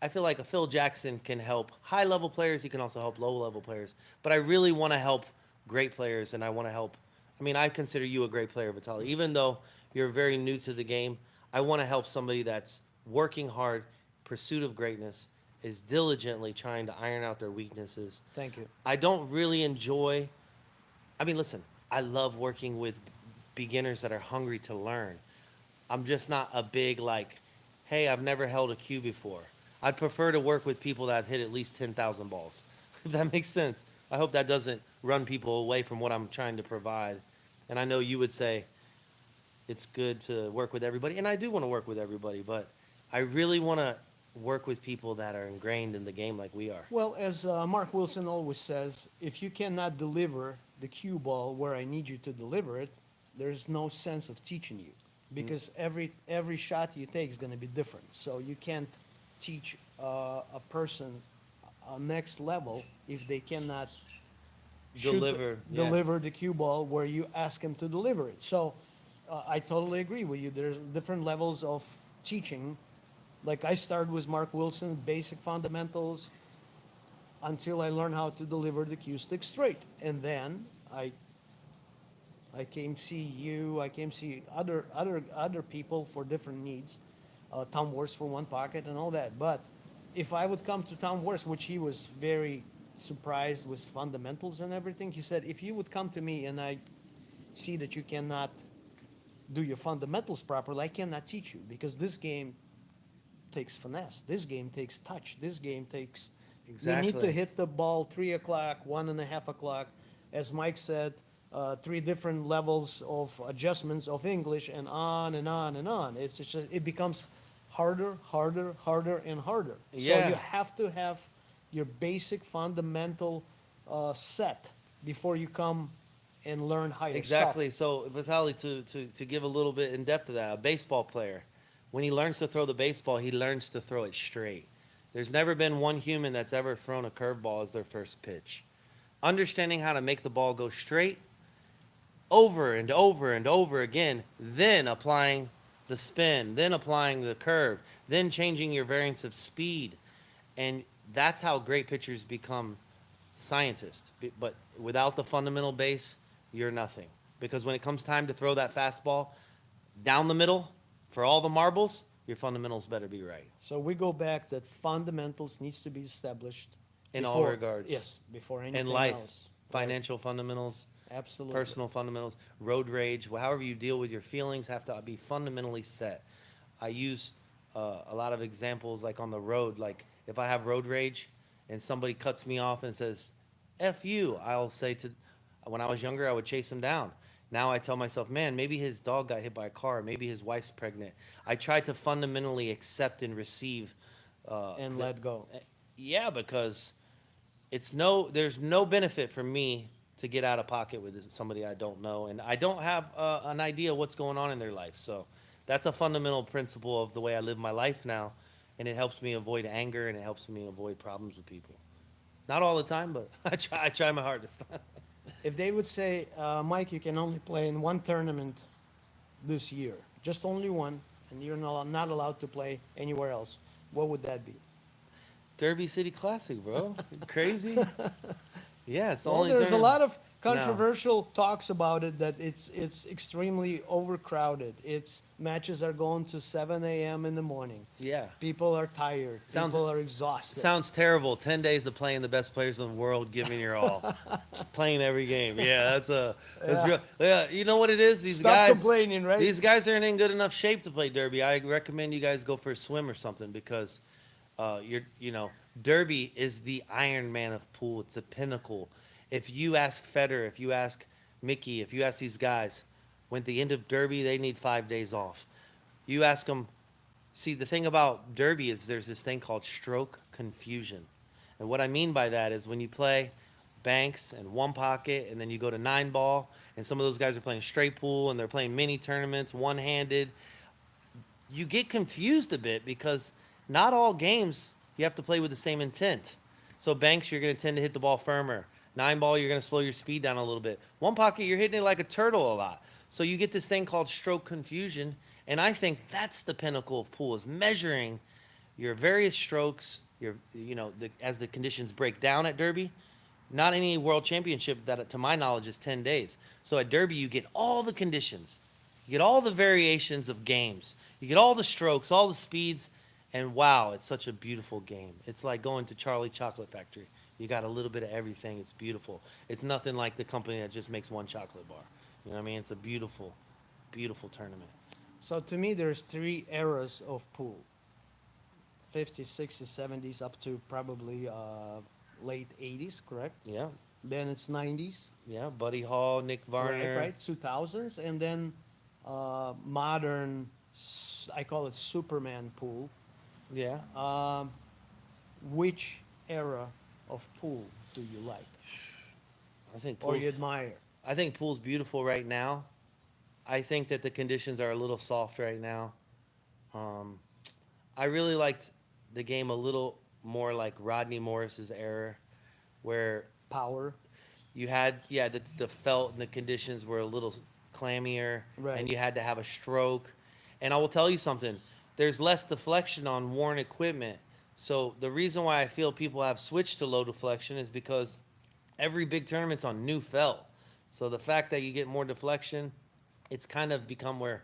a Phil Jackson can help high-level players. He can also help low-level players. But I really want to help great players, and I want to help I mean, I consider you a great player, Vitaly. Even though you're very new to the game, I want to help somebody that's working hard, pursuit of greatness, is diligently trying to iron out their weaknesses. Thank you. I don't really enjoy, I mean, listen, I love working with beginners that are hungry to learn. I'm just not a big, like, hey, I've never held a cue before. I'd prefer to work with people that have hit at least 10,000 balls, if that makes sense. I hope that doesn't run people away from what I'm trying to provide. And I know you would say it's good to work with everybody, and I do want to work with everybody, but I really want to work with people that are ingrained in the game like we are. Well, as Mark Wilson always says, if you cannot deliver the cue ball where I need you to deliver it, there's no sense of teaching you, because every shot you take is going to be different. So you can't teach a person a next level if they cannot Deliver, yeah. deliver the cue ball where you ask them to deliver it. So I totally agree with you. There's different levels of teaching. Like I started with Mark Wilson, basic fundamentals, until I learned how to deliver the cue stick straight. And then I came see you, I came see other people for different needs, Tom Worst for one pocket and all that. But if I would come to Tom Worst, which he was very surprised with fundamentals and everything, he said, if you would come to me and I see that you cannot do your fundamentals properly, I cannot teach you, because this game takes finesse. This game takes touch. This game takes, you need to Exactly. hit the ball 3 o'clock, 1.5 o'clock. As Mike said, 3 different levels of adjustments of English, and on and on and on. It's just, it becomes harder, harder, harder, and harder. So Yeah. you have to have your basic fundamental set before you come and learn higher Exactly. stuff. So, Vitaly, to give a little bit in depth to that, a baseball player, when he learns to throw the baseball, he learns to throw it straight. There's never been one human that's ever thrown a curveball as their first pitch. Understanding how to make the ball go straight over and over and over again, then applying the spin, then applying the curve, then changing your variance of speed. And that's how great pitchers become scientists. But without the fundamental base, you're nothing. Because when it comes time to throw that fastball down the middle for all the marbles, your fundamentals better be right So we go back that fundamentals needs to be established in all before- regards. Yes, before anything In life, else. financial fundamentals, Absolutely. personal fundamentals, road rage, however you deal with your feelings have to be fundamentally set. I use a lot of examples like on the road. Like if I have road rage and somebody cuts me off and says, F you, I'll say to, when I was younger, I would chase him down. Now I tell myself, man, maybe his dog got hit by a car. Maybe his wife's pregnant. I try to fundamentally accept and receive. And let go. Yeah, because there's no benefit for me to get out of pocket with somebody I don't know, and I don't have an idea what's going on in their life. So that's a fundamental principle of the way I live my life now, and it helps me avoid anger and it helps me avoid problems with people. Not all the time, but I try my hardest. If they would say, Mike, you can only play in one tournament this year, just only one, and you're not allowed to play anywhere else, what would that be? Derby City Classic, bro. Crazy. Yeah, it's the Well, only. there's a tournament- lot of No. controversial talks about it, that it's extremely overcrowded. Its matches are going to 7 a.m. in the morning. Yeah. People are tired. Sounds- People are exhausted. Sounds terrible. 10 days of playing the best players in the world, giving your all, playing every game. Yeah, that's Yeah. real. Yeah, you know what it is? These Stop guys, complaining, right? these guys aren't in good enough shape to play Derby. I recommend you guys go for a swim or something, because Derby is the Iron Man of pool. It's a pinnacle. If you ask Federer, if you ask Mickey, if you ask these guys, when at the end of Derby, they need 5 days off. You ask them. See, the thing about Derby is there's this thing called stroke confusion. And what I mean by that is when you play banks and one pocket and then you go to 9-ball, and some of those guys are playing straight pool and they're playing mini tournaments, one-handed, you get confused a bit because not all games you have to play with the same intent. So banks, you're going to tend to hit the ball firmer. 9-ball, you're going to slow your speed down a little bit. One pocket, you're hitting it like a turtle a lot. So you get this thing called stroke confusion. And I think that's the pinnacle of pool, is measuring your various strokes, as the conditions break down at Derby, Not any world championship that, to my knowledge, is 10 days. So at Derby, you get all the conditions, you get all the variations of games, you get all the strokes, all the speeds, and wow, it's such a beautiful game. It's like going to Charlie Chocolate Factory. You got a little bit of everything. It's beautiful. It's nothing like the company that just makes one chocolate bar. You know what I mean? It's a beautiful, beautiful tournament. So to me, there's three eras of pool: 50s, 60s, 70s, up to probably late 80s, correct? Yeah, Then it's 90s, yeah. Buddy Hall, Nick Varner. right? 2000s, and then modern, I call it Superman pool. Yeah. Which era of pool do you like I think or pool, you admire? I think pool's beautiful right now. I think that the conditions are a little soft right now. Um, I really liked the game a little more like Rodney Morris's era, where Power, you had the felt and the conditions were a little clammier, right? and you had to have a stroke. And I will tell you something: there's less deflection on worn equipment. So the reason why I feel people have switched to low deflection is because every big tournament's on new felt. So the fact that you get more deflection, it's kind of become where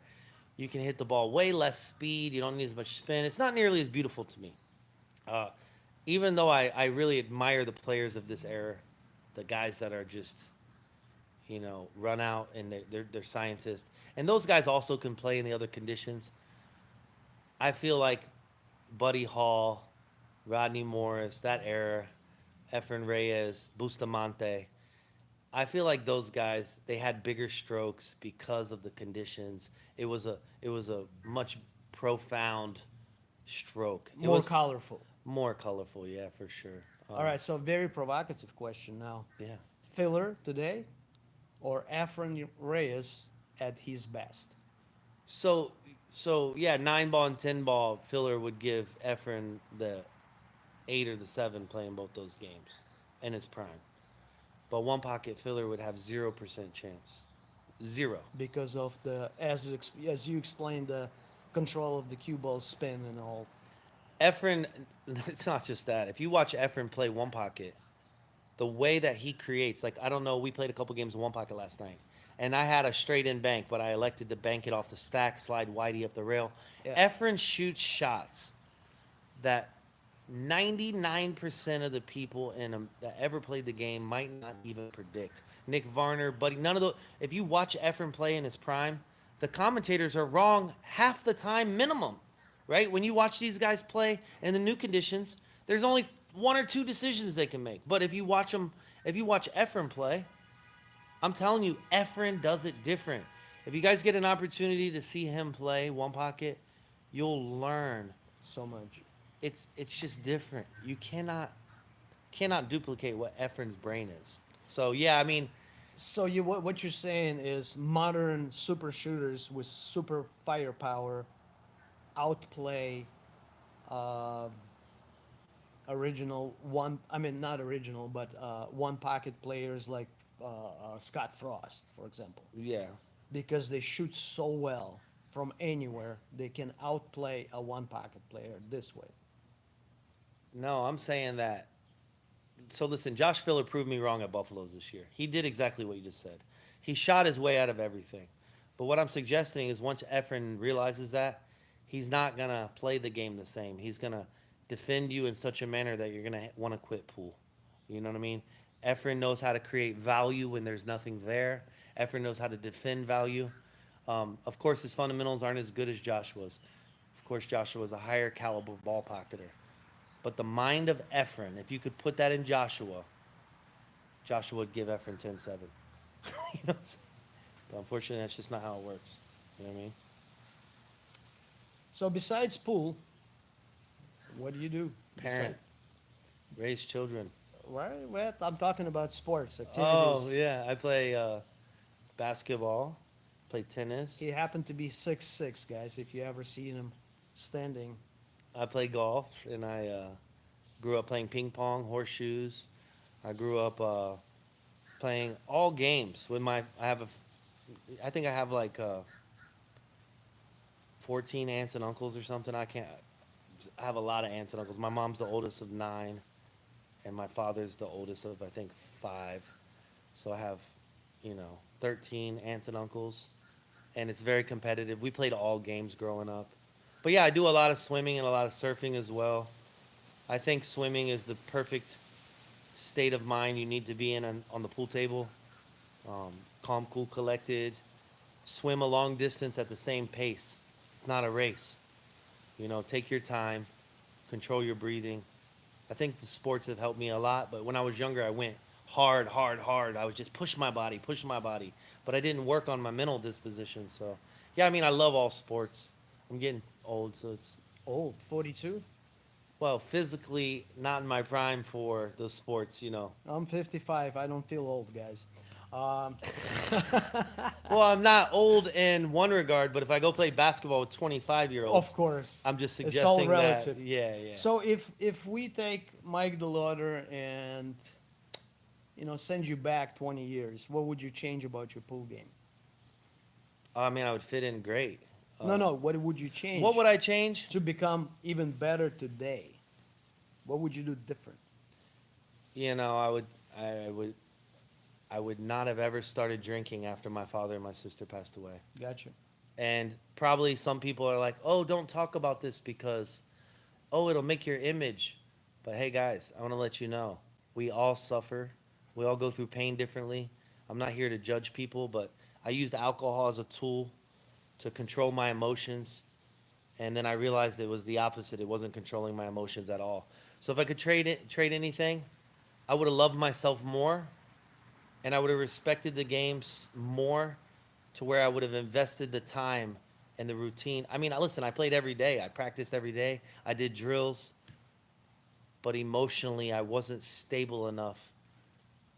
you can hit the ball way less speed. You don't need as much spin. It's not nearly as beautiful to me. Uh, Even though I really admire the players of this era, the guys that are just, run out and they're scientists. And those guys also can play in the other conditions. I feel like Buddy Hall, Rodney Morris, that era, Efren Reyes, Bustamante, I feel like those guys they had bigger strokes because of the conditions. It was a much profound stroke. It More was colorful. more colorful, yeah, for sure. All right, so very provocative question now. Yeah. Filler today or Efren Reyes at his best? So yeah, 9 ball and 10 ball filler would give Efren the 8 or the 7 playing both those games in his prime. But one pocket filler would have 0% chance. Zero. Because of the, as you explained, the control of the cue ball spin and all. Efren, it's not just that. If you watch Efren play one pocket, the way that he creates, like, I don't know, we played a couple games of one pocket last night, and I had a straight in bank, but I elected to bank it off the stack, slide Whitey up the rail. Yeah. Efren shoots shots that 99% of the people that ever played the game might not even predict. Nick Varner, Buddy, none of those. If you watch Efren play in his prime, the commentators are wrong half the time minimum, right? When you watch these guys play in the new conditions, there's only one or two decisions they can make. But if you watch Efren play, I'm telling you, Efren does it different. If you guys get an opportunity to see him play one pocket, you'll learn. So much. It's just different. You cannot duplicate what Efren's brain is. So yeah, I mean, So what you're saying is modern super shooters with super firepower outplay uh, original one. I mean, not original, but one pocket players like Scott Frost, for example, yeah. because they shoot so well from anywhere. They can outplay a one pocket player this way. No, I'm saying that. So listen, Josh Filler proved me wrong at Buffalo's this year. He did exactly what you just said. He shot his way out of everything. But what I'm suggesting is once Efren realizes that, he's not going to play the game the same. He's going to defend you in such a manner that you're going to want to quit pool. You know what I mean? Efren knows how to create value when there's nothing there. Efren knows how to defend value. Of course, his fundamentals aren't as good as Joshua's. Of course, Joshua's a higher caliber ball pocketer. But the mind of Efren, if you could put that in Joshua would give Efren 10-7. You know what I'm saying? But unfortunately, that's just not how it works. You know what I mean? So besides pool, what do you do? Parent. Raise children. Well, I'm talking about sports activities. Oh, yeah. I play basketball, play tennis. He happened to be 6'6", guys, if you ever seen him standing. I play golf, and I grew up playing ping pong, horseshoes. I grew up playing all games with I think I have like 14 aunts and uncles or something. I have a lot of aunts and uncles. My mom's the oldest of 9, and my father's the oldest of, I think, 5. So I have, 13 aunts and uncles, and it's very competitive. We played all games growing up. But yeah, I do a lot of swimming and a lot of surfing as well. I think swimming is the perfect state of mind you need to be in on the pool table. Calm, cool, collected. Swim a long distance at the same pace. It's not a race. Take your time, control your breathing. I think the sports have helped me a lot, but when I was younger, I went hard, hard, hard. I would just push my body, but I didn't work on my mental disposition. So, yeah, I mean, I love all sports. I'm getting old, so it's, Old, 42. well, physically not in my prime for those sports. I'm 55. I don't feel old, guys. Um, Well, I'm not old in one regard, but if I go play basketball with 25-year-olds, of course. I'm just It's all suggesting relative. that. Yeah, yeah. So if we take Mike DeLaweder and send you back 20 years, what would you change about your pool game? I mean, I would fit in great. No. What would you change? What would I change? to become even better today? What would you do different? I would not have ever started drinking after my father and my sister passed away. Gotcha. And probably some people are like, "Oh, don't talk about this because, oh, it'll make your image." But hey, guys, I want to let you know, we all suffer. We all go through pain differently. I'm not here to judge people, but I used alcohol as a tool to control my emotions. And then I realized it was the opposite. It wasn't controlling my emotions at all. So if I could trade anything, I would have loved myself more, and I would have respected the games more, to where I would have invested the time and the routine. I mean, listen, I played every day. I practiced every day. I did drills. But emotionally, I wasn't stable enough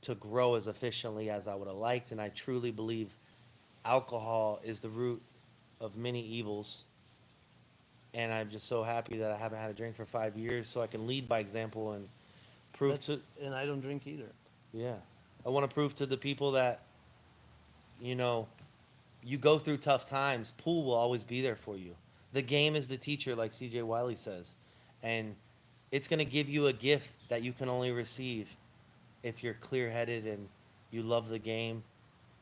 to grow as efficiently as I would have liked. And I truly believe alcohol is the root of many evils. And I'm just so happy that I haven't had a drink for 5 years, so I can lead by example and prove to. And I don't drink either. Yeah. I want to prove to the people that, you go through tough times, pool will always be there for you. The game is the teacher, like CJ Wiley says. And it's going to give you a gift that you can only receive if you're clear-headed and you love the game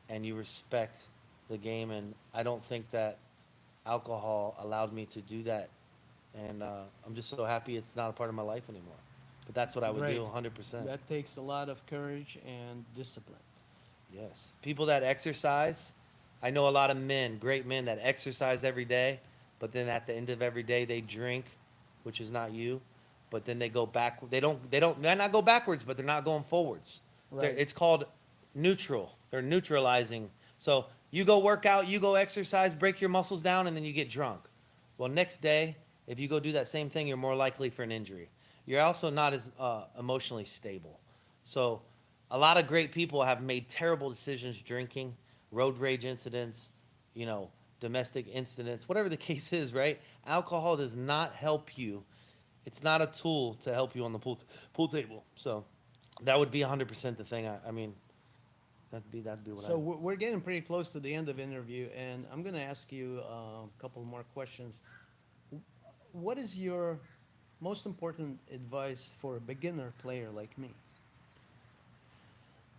and you respect the game. And I don't think that alcohol allowed me to do that. And I'm just so happy it's not a part of my life anymore. But that's what I would do, Right. 100%. That takes a lot of courage and discipline. Yes. People that exercise, I know a lot of men, great men that exercise every day, but then at the end of every day they drink, which is not you, but then they go back. They might not go backwards, but they're not going forwards. Right. It's called neutral. They're neutralizing. So you go work out, you go exercise, break your muscles down, and then you get drunk. Well, next day, if you go do that same thing, you're more likely for an injury. You're also not as emotionally stable. So a lot of great people have made terrible decisions drinking, road rage incidents, domestic incidents, whatever the case is, right? Alcohol does not help you. It's not a tool to help you on the pool table. So that would be 100% the thing. I mean, that'd be what So we're getting pretty close to the end of the interview, and I'm going to ask you a couple more questions. What is your most important advice for a beginner player like me?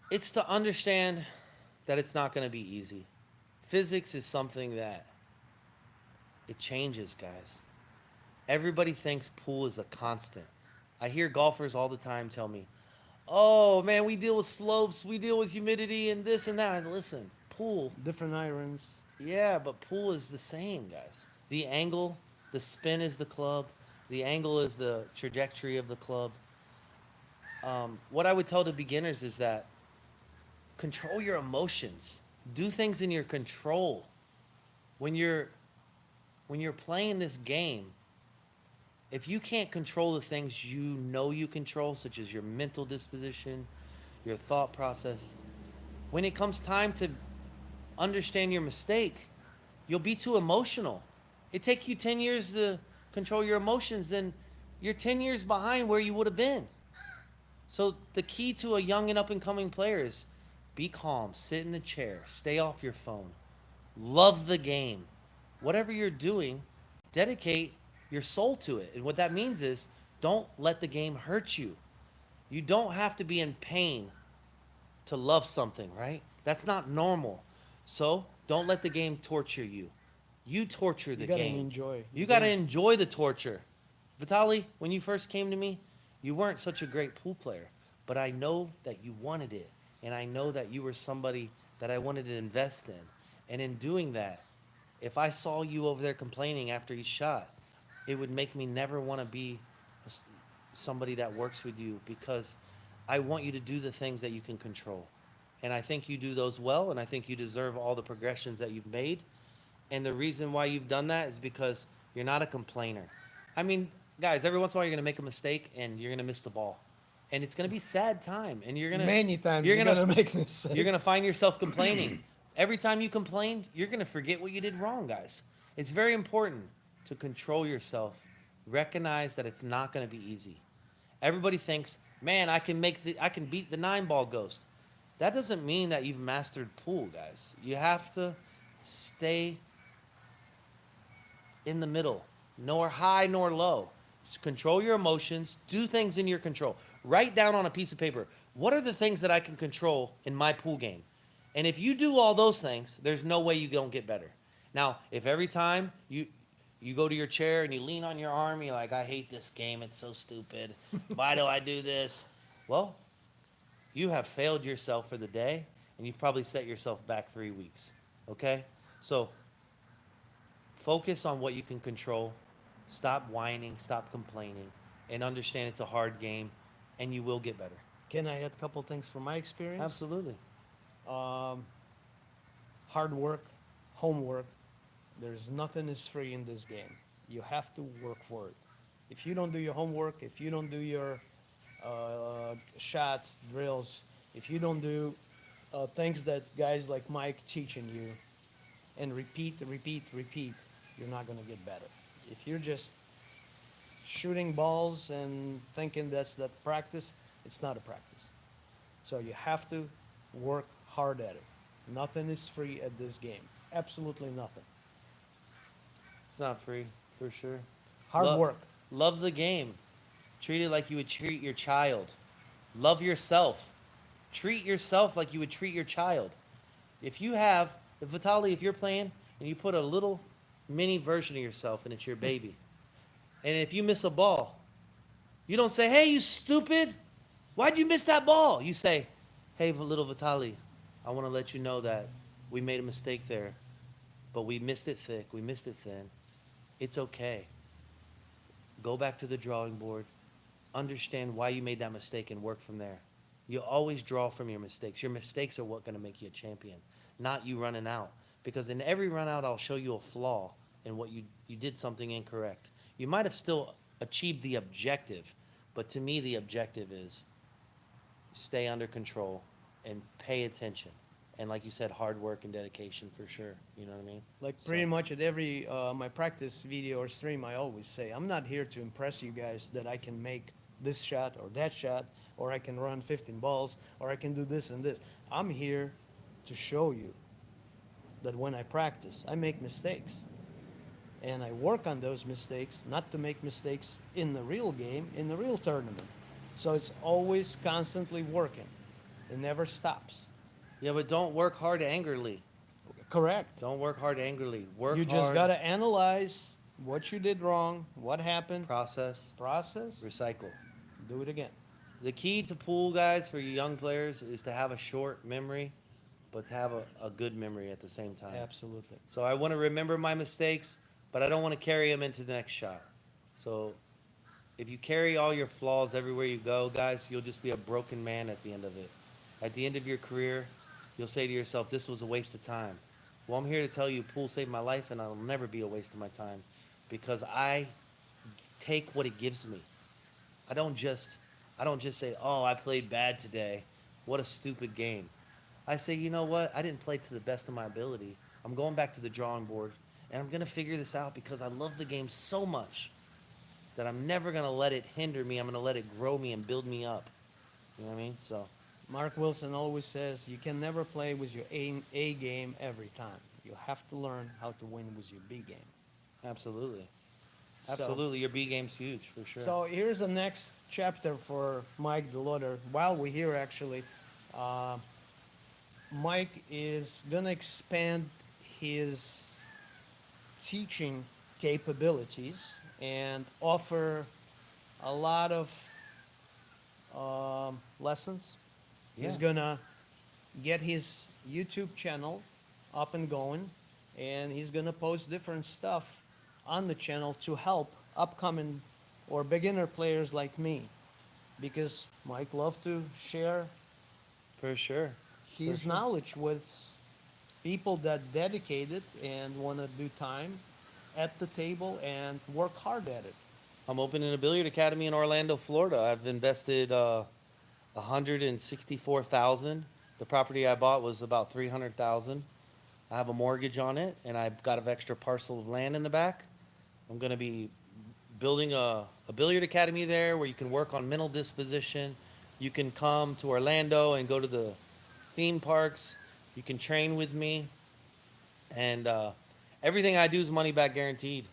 It's to understand that it's not going to be easy. Physics is something that it changes, guys. Everybody thinks pool is a constant. I hear golfers all the time tell me, "Oh man, we deal with slopes, we deal with humidity and this and that." And listen, pool, Different irons. yeah, but pool is the same, guys. The angle, the spin is the club, the angle is the trajectory of the club. What I would tell the beginners is that control your emotions. Do things in your control. When you're playing this game, if you can't control the things you control, such as your mental disposition, your thought process, when it comes time to understand your mistake, you'll be too emotional. It takes you 10 years to control your emotions, then you're 10 years behind where you would have been. So the key to a young and up-and-coming player is be calm, sit in the chair, stay off your phone, love the game. Whatever you're doing, dedicate your soul to it. And what that means is don't let the game hurt you. You don't have to be in pain to love something, right? That's not normal. So don't let the game torture you. You torture the You gotta game. enjoy. You got to enjoy the torture. Vitali, when you first came to me, you weren't such a great pool player, but I know that you wanted it, and I know that you were somebody that I wanted to invest in. And in doing that, if I saw you over there complaining after each shot, it would make me never want to be somebody that works with you because I want you to do the things that you can control. And I think you do those well, and I think you deserve all the progressions that you've made. And the reason why you've done that is because you're not a complainer. I mean, guys, every once in a while you're gonna make a mistake and you're gonna miss the ball, and it's gonna be sad time, and Many times you're gonna make mistakes. you're gonna find yourself complaining. Every time you complained, you're gonna forget what you did wrong, guys. It's very important to control yourself. Recognize that it's not gonna be easy. Everybody thinks, man, I can beat the 9-ball ghost. That doesn't mean that you've mastered pool, guys. You have to stay in the middle, nor high nor low. Just control your emotions. Do things in your control. Write down on a piece of paper, what are the things that I can control in my pool game? And if you do all those things, there's no way you don't get better. Now, if every time you go to your chair and you lean on your arm, you're like, I hate this game, it's so stupid. Why do I do this? Well, you have failed yourself for the day, and you've probably set yourself back 3 weeks. Okay? So focus on what you can control. Stop whining, stop complaining, and understand it's a hard game, and you will get better. Can I add a couple things from my experience? Absolutely. Hard work, homework. There's nothing is free in this game. You have to work for it. If you don't do your homework, if you don't do your shots, drills, if you don't do things that guys like Mike teaching you, and repeat, you're not going to get better. If you're just shooting balls and thinking that's that practice, it's not a practice. So you have to work hard at it. Nothing is free at this game. Absolutely nothing. It's not free, for sure. Hard work. Love the game. Treat it like you would treat your child. Love yourself. Treat yourself like you would treat your child. If Vitaly, if you're playing and you put a little mini version of yourself and it's your baby, and if you miss a ball, you don't say, hey, you stupid, why'd you miss that ball? You say, hey, little Vitaly, I want to let you know that we made a mistake there, but we missed it thick, we missed it thin. It's okay. Go back to the drawing board. Understand why you made that mistake and work from there. You always draw from your mistakes. Your mistakes are what going to make you a champion, not you running out. Because in every run out, I'll show you a flaw in what you did something incorrect. You might have still achieved the objective, but to me, the objective is stay under control and pay attention. And like you said, hard work and dedication for sure. You know what I mean? Like pretty much at every my practice video or stream, I always say, I'm not here to impress you guys that I can make this shot or that shot, or I can run 15 balls, or I can do this and this. I'm here to show you that when I practice, I make mistakes. And I work on those mistakes, not to make mistakes in the real game, in the real tournament. So it's always constantly working. It never stops. Yeah, but don't work hard angrily. Correct. Don't work hard angrily. Work You hard. just got to analyze what you did wrong, what happened, Process. recycle, do it again. The key to pool, guys, for you young players is to have a short memory, but to have a good memory at the same time. Absolutely. So I want to remember my mistakes, but I don't want to carry them into the next shot. So if you carry all your flaws everywhere you go, guys, you'll just be a broken man at the end of it. At the end of your career, you'll say to yourself, this was a waste of time. Well, I'm here to tell you, pool saved my life, and it'll never be a waste of my time because I take what it gives me. I don't just say, oh, I played bad today. What a stupid game. I say, you know what? I didn't play to the best of my ability. I'm going back to the drawing board, and I'm going to figure this out because I love the game so much that I'm never going to let it hinder me. I'm going to let it grow me and build me up. You know what I mean? So Mark Wilson always says you can never play with your A game every time. You have to learn how to win with your B game. absolutely. Absolutely, your B game's huge for sure. So here's the next chapter for Mike DeLaweder's. While we're here, actually, uh, Mike is gonna expand his teaching capabilities and offer a lot of lessons. He's Yeah. gonna get his YouTube channel up and going, and he's gonna post different stuff on the channel to help upcoming or beginner players like me, because Mike loves to share For sure. his sure. knowledge with people that dedicated and want to do time at the table and work hard at it. I'm opening a billiard academy in Orlando, Florida. I've invested 164,000. The property I bought was about 300,000. I have a mortgage on it, and I've got an extra parcel of land in the back. I'm going to be building a billiard academy there where you can work on mental disposition. You can come to Orlando and go to the theme parks. You can train with me, and everything I do is money back guaranteed.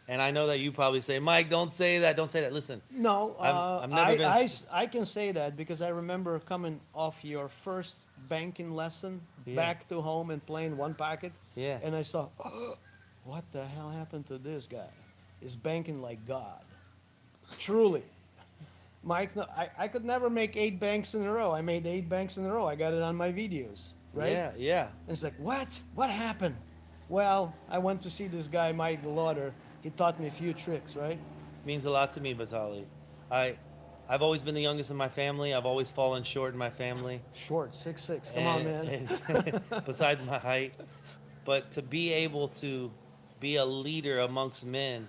And I know that you probably say, Mike, don't say that, don't say that. Listen, No, I've never been I can say that because I remember coming off your first banking lesson Yeah. back to home and playing one pocket. Yeah. And I saw, what the hell happened to this guy? Is banking like God? Truly. Mike, no, I could never make 8 banks in a row. I made 8 banks in a row. I got it on my videos, right? Yeah, yeah. And it's like, what? What happened? Well, I went to see this guy, Mike DeLawder. He taught me a few tricks, right? Means a lot to me, Batali. I've always been the youngest in my family. I've always fallen short in my family. Short, 6'6". Come on, man. Besides my height. But to be able to be a leader amongst men,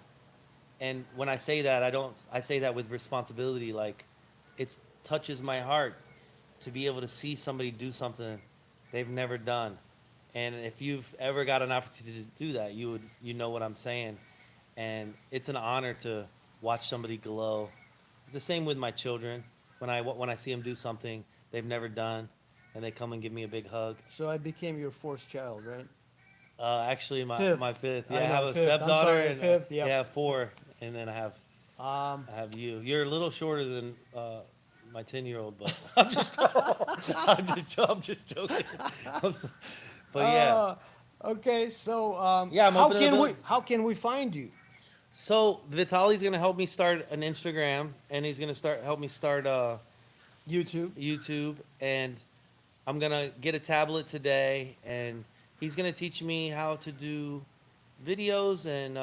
and when I say that, I say that with responsibility. Like, it touches my heart to be able to see somebody do something they've never done. And if you've ever got an opportunity to do that, you know what I'm saying. And it's an honor to watch somebody glow. It's the same with my children. When I see them do something they've never done, and they come and give me a big hug. So I became your fourth child, right? Actually, Fifth. my fifth. I Yeah, I know, have a fifth. I'm stepdaughter. sorry, And, fifth, yep. Yeah, 4, and then I Um, have you. You're a little shorter than my 10-year-old, but I'm just joking. But yeah. Okay, so Yeah, I'm how opening a can we bill- how can we find you? So Vitali's gonna help me start an Instagram, and he's gonna help me start YouTube. and I'm gonna get a tablet today, and he's gonna teach me how to do videos and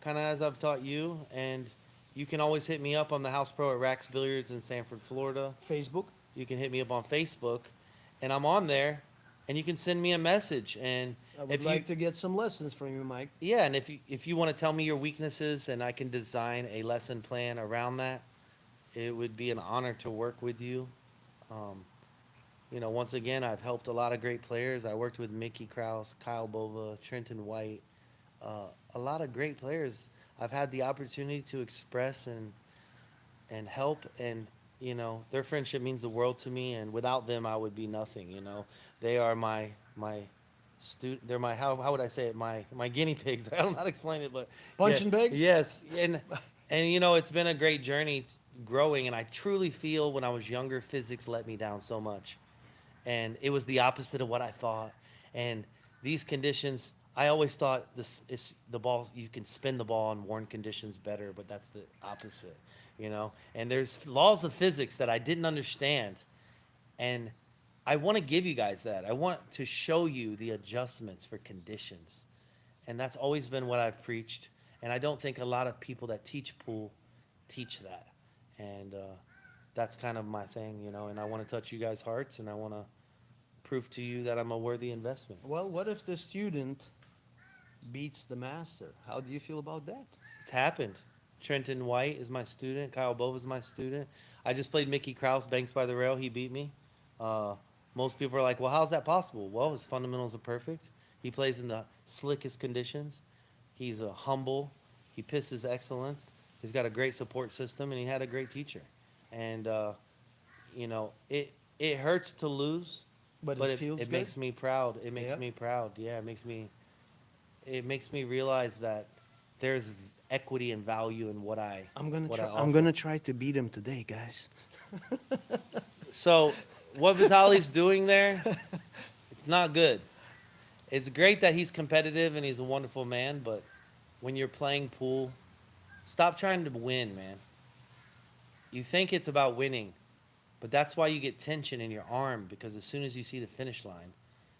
kind of as I've taught you. And you can always hit me up. I'm the house pro at Rax Billiards in Sanford, Florida. Facebook. You can hit me up on Facebook, and I'm on there, and you can send me a message. And I would like to get some lessons from you, Mike. yeah, and if you want to tell me your weaknesses, and I can design a lesson plan around that, it would be an honor to work with you. Once again, I've helped a lot of great players. I worked with Mickey Krause, Kyle Bova, Trenton White, a lot of great players. I've had the opportunity to express and help, and their friendship means the world to me. And without them, I would be nothing. They are my student. They're my how would I say it? My guinea pigs. I don't know how to explain it, but Punching bags? Yes, and it's been a great journey growing. And I truly feel when I was younger, physics let me down so much, and it was the opposite of what I thought. And these conditions, I always thought this is the ball. You can spin the ball in worn conditions better, but that's the opposite. And there's laws of physics that I didn't understand, and I want to give you guys that. I want to show you the adjustments for conditions. And that's always been what I've preached. And I don't think a lot of people that teach pool teach that. And that's kind of my thing, and I want to touch you guys' hearts, and I want to prove to you that I'm a worthy investment. Well, what if the student beats the master? How do you feel about that? It's happened. Trenton White is my student. Kyle Bova is my student. I just played Mickey Krause, Banks by the Rail. He beat me. Most people are like, well, how's that possible? Well, his fundamentals are perfect. He plays in the slickest conditions. He's humble. He pisses excellence. He's got a great support system, and he had a great teacher. And, it hurts to lose, But but it feels it good. makes me proud. It makes Yep. me proud. Yeah, it makes me realize that there's equity and value in what I I'm gonna what I try. offer. I'm gonna try to beat him today, guys. So what Vitali's doing there, it's not good. It's great that he's competitive and he's a wonderful man, but when you're playing pool, stop trying to win, man. You think it's about winning, but that's why you get tension in your arm, because as soon as you see the finish line,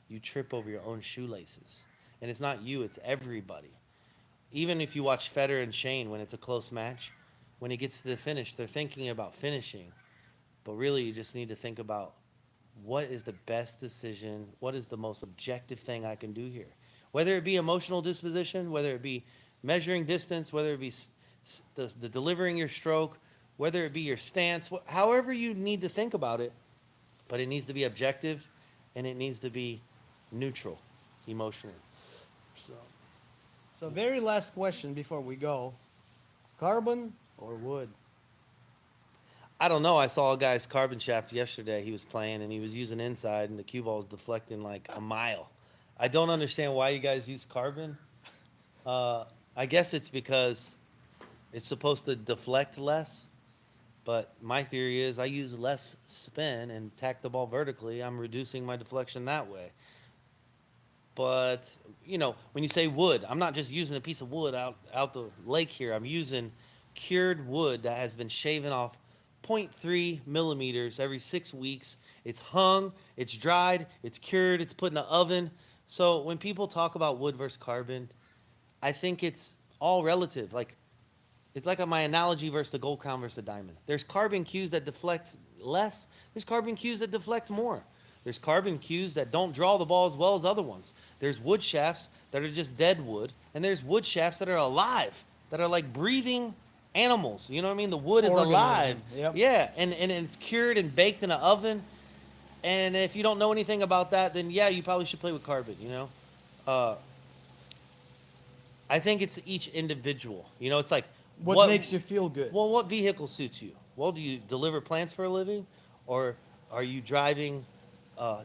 you trip over your own shoelaces. And it's not you, it's everybody. Even if you watch Federer and Shane when it's a close match, when it gets to the finish, they're thinking about finishing. But really, you just need to think about what is the best decision, what is the most objective thing I can do here. Whether it be emotional disposition, whether it be measuring distance, whether it be the delivering your stroke, whether it be your stance, however you need to think about it, but it needs to be objective and it needs to be neutral emotionally. So, So, very last question before we go: carbon or wood? I don't know. I saw a guy's carbon shaft yesterday. He was playing and he was using inside, and the cue ball was deflecting like a mile. I don't understand why you guys use carbon. I guess it's because it's supposed to deflect less. But my theory is I use less spin and tack the ball vertically. I'm reducing my deflection that way. But, you know, when you say wood, I'm not just using a piece of wood out the lake here. I'm using cured wood that has been shaven off 0.3 millimeters every 6 weeks. It's hung, it's dried, it's cured, it's put in the oven. So when people talk about wood versus carbon, I think it's all relative. Like, it's like my analogy versus the gold crown versus the diamond. There's carbon cues that deflect less. There's carbon cues that deflect more. There's carbon cues that don't draw the ball as well as other ones. There's wood shafts that are just dead wood, and there's wood shafts that are alive, that are like breathing animals. You know what I mean? The wood is alive. Yep. Yeah, and it's cured and baked in an oven. And if you don't know anything about that, then yeah, you probably should play with carbon, you know? I think it's each individual. You know, it's like, What makes you feel good? well, what vehicle suits you? Well, do you deliver plants for a living? Or are you driving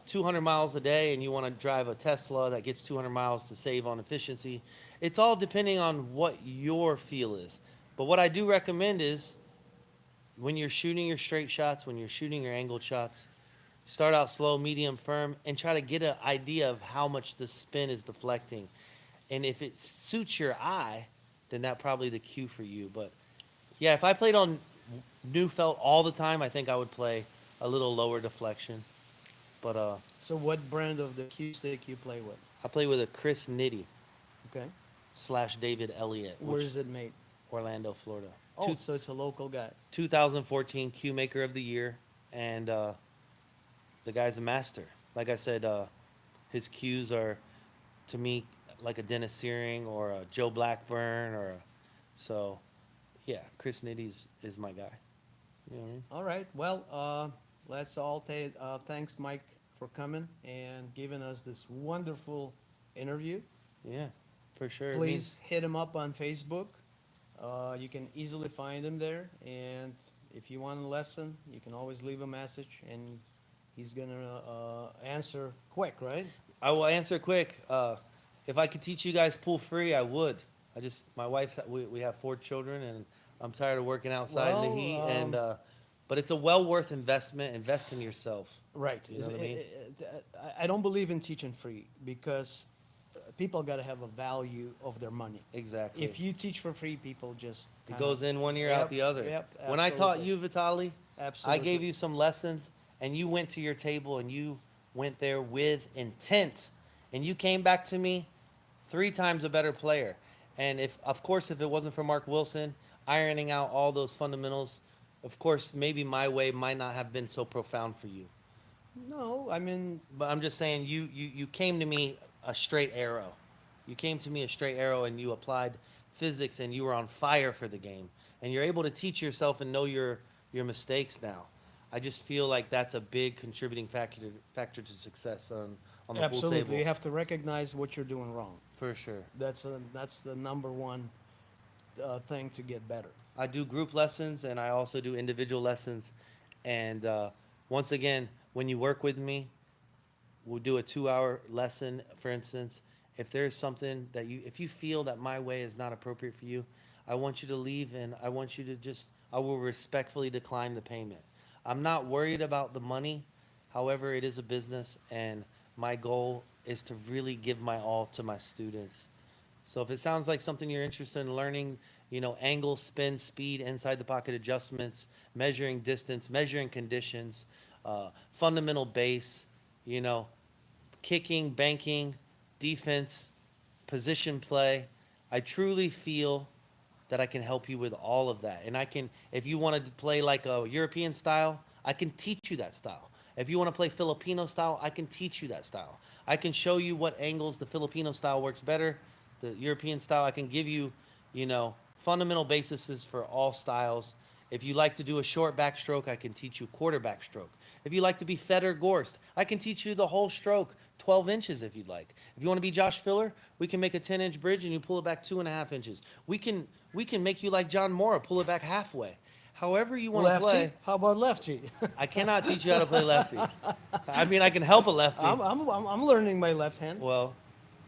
200 miles a day and you want to drive a Tesla that gets 200 miles to save on efficiency? It's all depending on what your feel is. But what I do recommend is when you're shooting your straight shots, when you're shooting your angled shots, start out slow, medium, firm, and try to get an idea of how much the spin is deflecting. And if it suits your eye, then that probably the cue for you. But yeah, if I played on new felt all the time, I think I would play a little lower deflection. But So, what brand of the cue stick you play with? I play with a Chris Nitty Okay. / David Elliott, Where which is it made? Orlando, Florida. Oh, so it's a local guy. 2014 Cue Maker of the Year, and the guy's a master. Like I said, his cues are, to me, like a Dennis Searing or a Joe Blackburn so, yeah, Chris Nitty is my guy. You know what I mean? All right. Well, let's all thanks, Mike, for coming and giving us this wonderful interview. Yeah, for sure. Please hit him up on Facebook. You can easily find him there. And if you want a lesson, you can always leave a message, and he's going to answer quick, right? I will answer quick. If I could teach you guys pool free, I would. My wife's, we have 4 children, and I'm tired of working outside in the heat. But it's a well worth investment. Invest in yourself. Right. You know what I mean? I don't believe in teaching free, because people got to have a value of their money. Exactly. If you teach for free, people just It goes in one ear, out the other. Yep, When I taught absolutely. you, Vitali, Absolutely. I gave you some lessons, and you went to your table, and you went there with intent. And you came back to me 3 times a better player. And if it wasn't for Mark Wilson ironing out all those fundamentals, of course, maybe my way might not have been so profound for you. No, I mean, But I'm just saying, you came to me a straight arrow. You came to me a straight arrow, and you applied physics, and you were on fire for the game. And you're able to teach yourself and know your mistakes now. I just feel like that's a big contributing factor to success on the pool absolutely. table. You have to recognize what you're doing wrong. For sure. That's the number one thing to get better. I do group lessons, and I also do individual lessons. And once again, when you work with me, we'll do a 2-hour lesson, for instance, if there's something that if you feel that my way is not appropriate for you, I want you to leave, and I want you to I will respectfully decline the payment. I'm not worried about the money. However, it is a business, and my goal is to really give my all to my students. So if it sounds like something you're interested in learning, angle, spin, speed, inside the pocket adjustments, measuring distance, measuring conditions, fundamental base, kicking, banking, defense, position play, I truly feel that I can help you with all of that. And if you want to play like a European style, I can teach you that style. If you want to play Filipino style, I can teach you that style. I can show you what angles the Filipino style works better, the European style. I can give you, fundamental bases for all styles. If you like to do a short backstroke, I can teach you quarter backstroke. If you like to be Feder Gorst, I can teach you the whole stroke, 12 inches if you'd like. If you want to be Josh Filler, we can make a 10-inch bridge and you pull it back 2.5 inches. We can make you like John Mora, pull it back halfway. However you want to play. How about lefty? I cannot teach you how to play lefty. I mean, I can help a lefty. I'm learning my left hand. Well,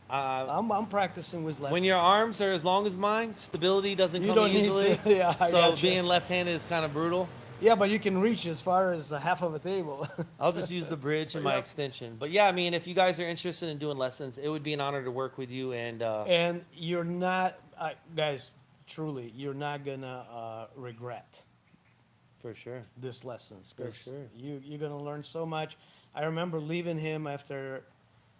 I'm practicing with left. when your arms are as long as mine, stability doesn't You come don't need easily. to- yeah, I so gotcha. being left-handed is kind of brutal. Yeah, but you can reach as far as half of a table. I'll just use the bridge and my Yeah. extension. But yeah, I mean, if you guys are interested in doing lessons, it would be an honor to work with you. And And you're not, guys, truly, you're not gonna regret for sure. this lessons. For 'Cause sure. You're gonna learn so much. I remember leaving him after.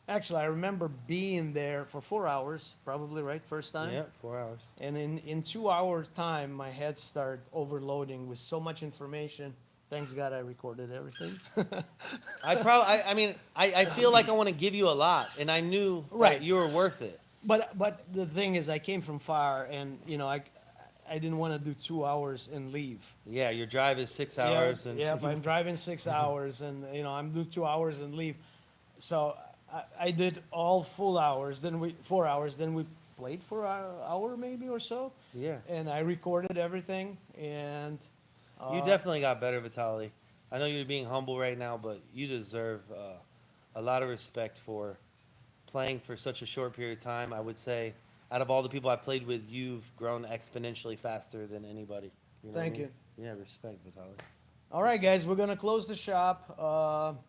Actually, I remember being there for 4 hours, probably, right, first time. Yeah, 4 hours. And in 2 hours time, my head started overloading with so much information. Thanks God I recorded everything. I feel like I want to give you a lot, and I knew Right. that you were worth it. But the thing is, I came from far, and I didn't want to do 2 hours and leave. Yeah, your drive is 6 hours, and Yeah, but I'm driving 6 hours, and I'm doing 2 hours and leave. So I did all full hours. Then 4 hours. Then we played for an hour maybe or so. yeah. And I recorded everything. And You definitely got better, Vitaly. I know you're being humble right now, but you deserve a lot of respect for playing for such a short period of time. I would say, out of all the people I've played with, you've grown exponentially faster than anybody. You know what I Thank mean? you. Yeah, respect, Vitaly. all right, guys, we're gonna close the shop.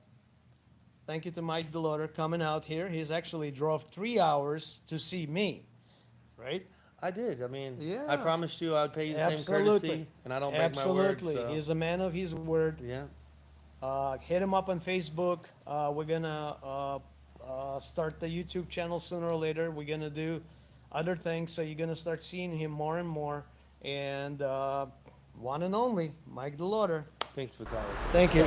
Thank you to Mike DeLaweder's coming out here. He's actually drove 3 hours to see me, right? I did. I mean, Yeah. I promised you I would pay you the same Absolutely. courtesy, and I don't break my word. Absolutely. So. He's a man of his word. Yeah. Hit him up on Facebook. We're gonna start the YouTube channel sooner or later. We're gonna do other things, so you're gonna start seeing him more and more. And one and only, Mike DeLawder. Thanks, Vitaly. Thank you.